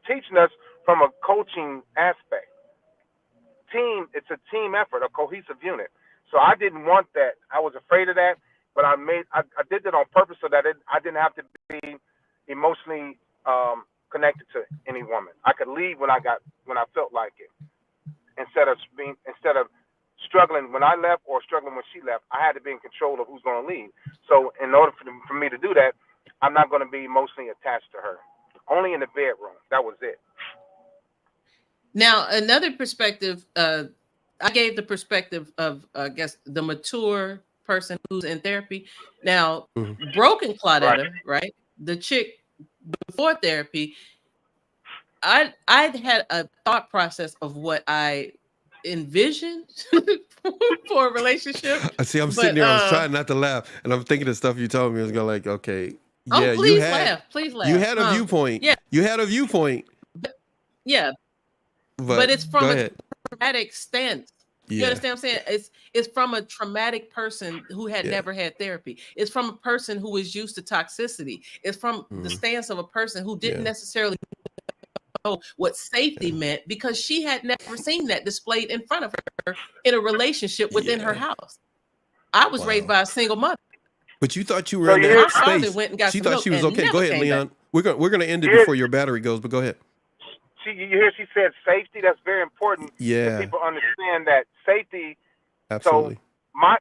teaching us from a coaching aspect. Team, it's a team effort, a cohesive unit. So I didn't want that. I was afraid of that, but I did that on purpose so that I didn't have to be emotionally connected to any woman. I could leave when I felt like it, instead of struggling when I left or struggling when she left. I had to be in control of who's going to leave. So in order for me to do that, I'm not going to be emotionally attached to her. Only in the bedroom. That was it. Now, another perspective, I gave the perspective of, I guess, the mature person who's in therapy. Now, broken Claudetta, right? The chick before therapy, I'd had a thought process of what I envisioned for a relationship. I see. I'm sitting there. I was trying not to laugh, and I'm thinking of stuff you told me. I was going like, okay, yeah, please laugh. Please laugh. You had a viewpoint. Yeah, you had a viewpoint. Yeah, but it's from a traumatic stance. You understand what I'm saying? It's from a traumatic person who had never had therapy. It's from a person who is used to toxicity. It's from the stance of a person who didn't necessarily know what safety meant because she had never seen that displayed in front of her in a relationship within her house. I was raised by a single mother. But you thought you were in that space. Went and got she some thought milk she was okay. Go ahead, Leon. Back. We're gonna end it before your battery goes, but go ahead. You hear she said safety. That's very important. Yeah. People understand that safety. Absolutely. So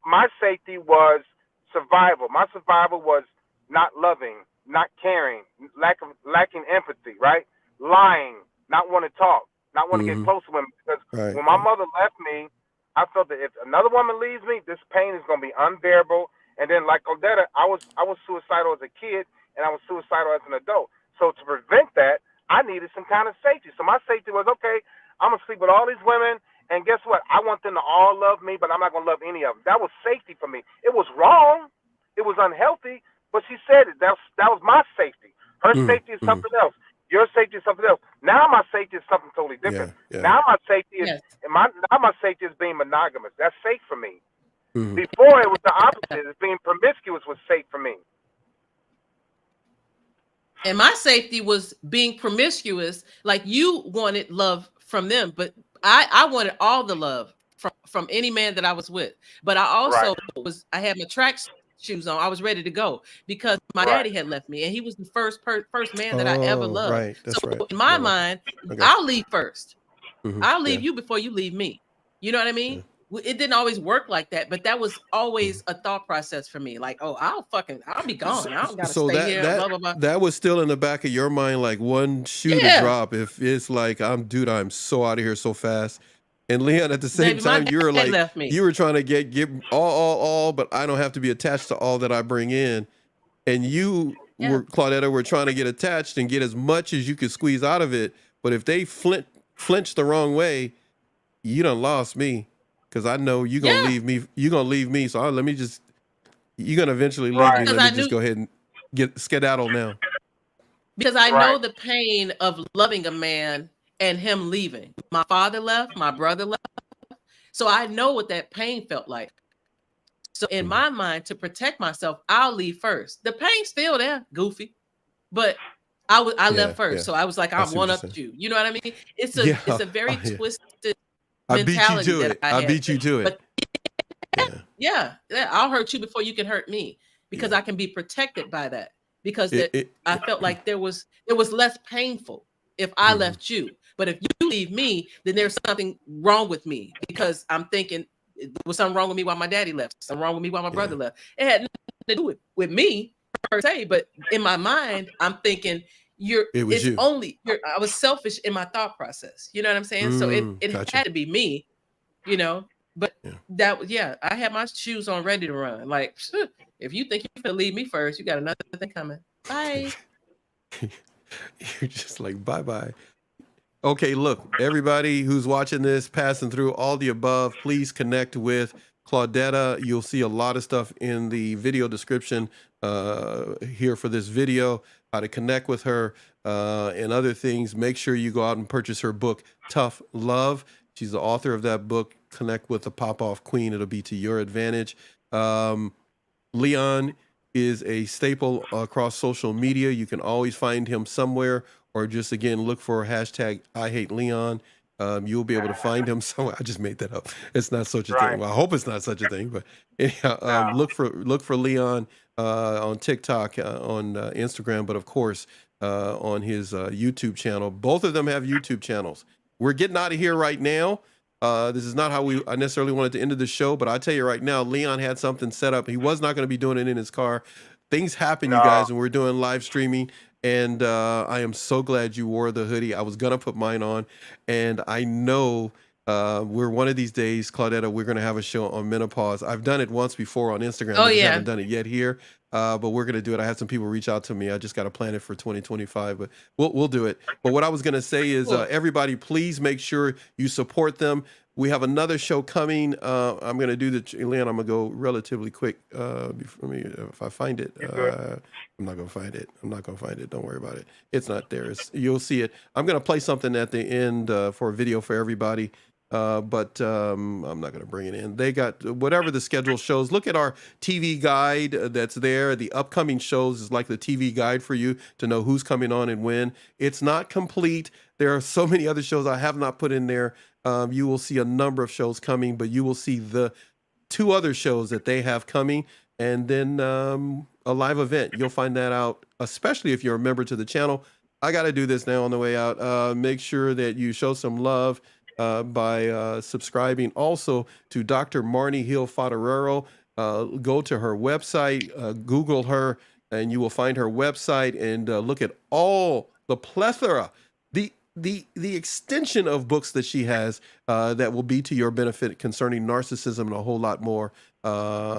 my safety was survival. My survival was not loving, not caring, lacking empathy, right? Lying, not want to talk, not want to get close to women. Because when my mother left me, I felt that if another woman leaves me, this pain is going to be unbearable. And then, like Odetta, I was suicidal as a kid, and I was suicidal as an adult. So to prevent that, I needed some kind of safety. So my safety was, okay, I'm going to sleep with all these women, and guess what? I want them to all love me, but I'm not going to love any of them. That was safety for me. It was wrong. It was unhealthy, but she said it. That was my safety. Her safety is something else. Your safety is something else. Now my safety is something totally different. Now my safety is now my safety is being monogamous. That's safe for me. Before it was the opposite. It's being promiscuous was safe for me. And my safety was being promiscuous. Like you wanted love from them, but I wanted all the love from any man that I was with. But I also I had my track shoes on. I was ready to go because my daddy had left me, and he was the first man that I ever loved. Right. That's so right. In my mind, I'll leave first. I'll leave you before you leave me. You know what I mean? It didn't always work like that, but that was always a thought process for me. Like, oh, I'll be gone. I don't gotta stay here. Blah blah blah. That was still in the back of your mind, like one shoe to drop. If it's like I'm so out of here so fast. And Leon, at the same time, you were like, you were trying to get all, but I don't have to be attached to all that I bring in. And you Claudetta, were trying to get attached and get as much as you could squeeze out of it. But if they flinch the wrong way, you done lost me. Because I know you're gonna leave me. You're gonna leave me. So you're gonna eventually leave me. Let me just go ahead and get skedaddle now. Because I know the pain of loving a man and him leaving. My father left, my brother left. So I know what that pain felt like. So in my mind, to protect myself, I'll leave first. The pain's still there, goofy. But I left first. So I was like, I'm one up you. You know what I mean? It's a very twisted mentality. I beat you to it. But I'll hurt you before you can hurt me because I can be protected by that. Because I felt like it was less painful if I left you. But if you leave me, then there's something wrong with me because I'm thinking there was something wrong with me while my daddy left, something wrong with me while my brother left. It had nothing to do with me per se, but in my mind, I'm thinking I was selfish in my thought process. You know what I'm saying? So it gotcha. had to be me, you know. But I had my shoes on ready to run. Like, if you think you're gonna leave me first, you got another thing coming. Bye. You're just like, bye-bye. Okay, look, everybody who's watching this, passing through all the above, please connect with Claudetta. You'll see a lot of stuff in the video description here for this video, how to connect with her and other things. Make sure you go out and purchase her book, Tough Love. She's the author of that book. Connect with the Pop-Off Queen. It'll be to your advantage. Leon is a staple across social media. You can always find him somewhere, or just, again, look for hashtag I hate Leon. You'll be able to find him somewhere. I just made that up. It's not such a thing. Well, I hope it's not such a thing, but anyhow, look for Leon on TikTok, on Instagram, but of course on his YouTube channel. Both of them have YouTube channels. We're getting out of here right now. This is not how I necessarily wanted to end the show, but I tell you right now, Leon had something set up. He was not going to be doing it in his car. Things happen, you guys, and we're doing live streaming. And I am so glad you wore the hoodie. I was going to put mine on. And I know we're one of these days, Claudetta, we're going to have a show on menopause. I've done it once before on Instagram. I haven't done it yet here. But we're going to do it. I had some people reach out to me. I just got to plan it for 2025, but we'll do it. But what I was going to say is everybody, please make sure you support them. We have another show coming. I'm going to do Leon, I'm going to go relatively quick. If I find it, I'm not going to find it. I'm not going to find it. Don't worry about it. It's not there. You'll see it. I'm going to play something at the end for a video for everybody. But I'm not going to bring it in. They got whatever the schedule shows. Look at our TV guide that's there. The upcoming shows is like the TV guide for you to know who's coming on and when. It's not complete. There are so many other shows I have not put in there. You will see a number of shows coming, but you will see the 2 other shows that they have coming, and then a live event. You'll find that out, especially if you're a member to the channel. I got to do this now on the way out. Make sure that you show some love by subscribing also to Dr. Marnie Hill Fodderero. Go to her website, Google her, and you will find her website, and look at all the plethora, the extension of books that she has that will be to your benefit concerning narcissism and a whole lot more.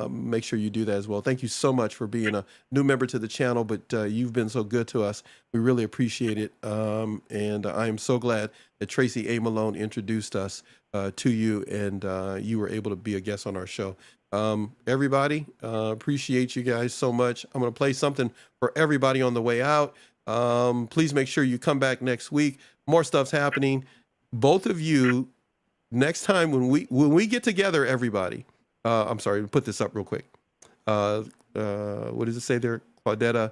Make sure you do that as well. Thank you so much for being a new member to the channel, but you've been so good to us. We really appreciate it. And I am so glad that Tracy A. Malone introduced us to you, and you were able to be a guest on our show. Everybody, appreciate you guys so much. I'm going to play something for everybody on the way out. Please make sure you come back next week. More stuff's happening. Both of you, next time when we get together, everybody, I'm sorry, put this up real quick. What does it say there, Claudetta?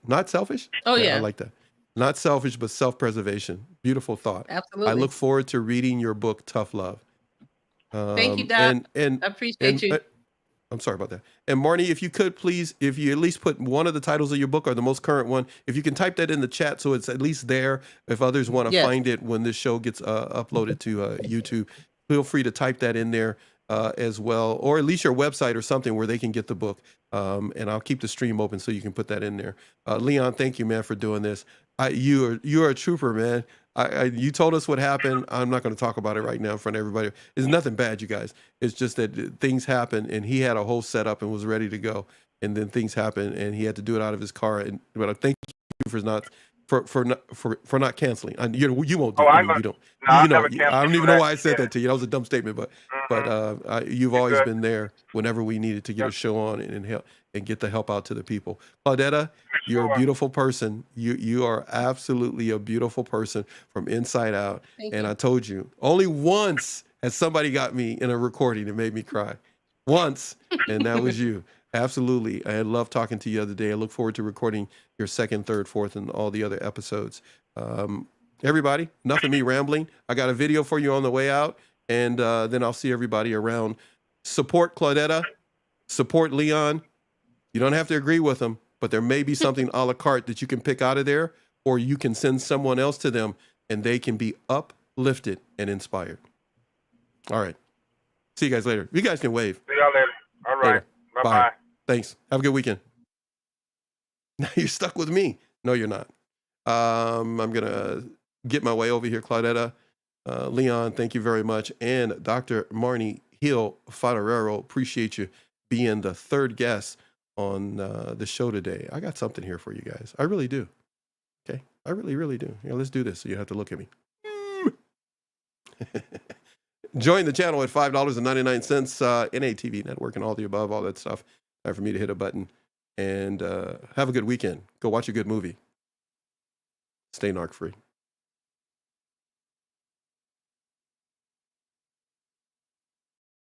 Not selfish? Oh, yeah. I like that. Not selfish, but self-preservation. Beautiful thought. Absolutely. I look forward to reading your book, Tough Love. Thank you, Doc. I appreciate you. I'm sorry about that. And Marnie, if you could please, if you at least put one of the titles of your book or the most current one, if you can type that in the chat so it's at least there. If others want to find it when this show gets uploaded to YouTube, feel free to type that in there as well, or at least your website or something where they can get the book. And I'll keep the stream open so you can put that in there. Leon, thank you, man, for doing this. You're a trooper, man. You told us what happened. I'm not going to talk about it right now in front of everybody. It's nothing bad, you guys. It's just that things happen, and he had a whole setup and was ready to go, and then things happened, and he had to do it out of his car. But I thank you for not canceling. You won't do it. I don't even know why I said that to you. That was a dumb statement, but you've always been there whenever we needed to get a show on and help and get the help out to the people. Claudetta, you're a beautiful person. You are absolutely a beautiful person from inside out. Thank you. I told you, only once has somebody got me in a recording and made me cry. Once, and that was you. Absolutely. I love talking to you the other day. I look forward to recording your 2nd, 3rd, 4th, and all the other episodes. Everybody, enough of me rambling. I got a video for you on the way out, and then I'll see everybody around. Support Claudetta. Support Leon. You don't have to agree with them, but there may be something a la carte that you can pick out of there, or you can send someone else to them, and they can be uplifted and inspired. All right. See you guys later. You guys can wave. See y'all later. All right. Later. Bye-bye. Bye. Thanks. Have a good weekend. Now you're stuck with me. No, you're not. I'm going to get my way over here, Claudetta. Leon, thank you very much. And Dr. Marnie Hill Fodorero, appreciate you being the third guest on the show today. I got something here for you guys. I really do. Okay. I really, really do. Here, let's do this. So you have to look at me. Join the channel at $5.99, NATV network and all the above, all that stuff. Time for me to hit a button and have a good weekend. Go watch a good movie. Stay narc free.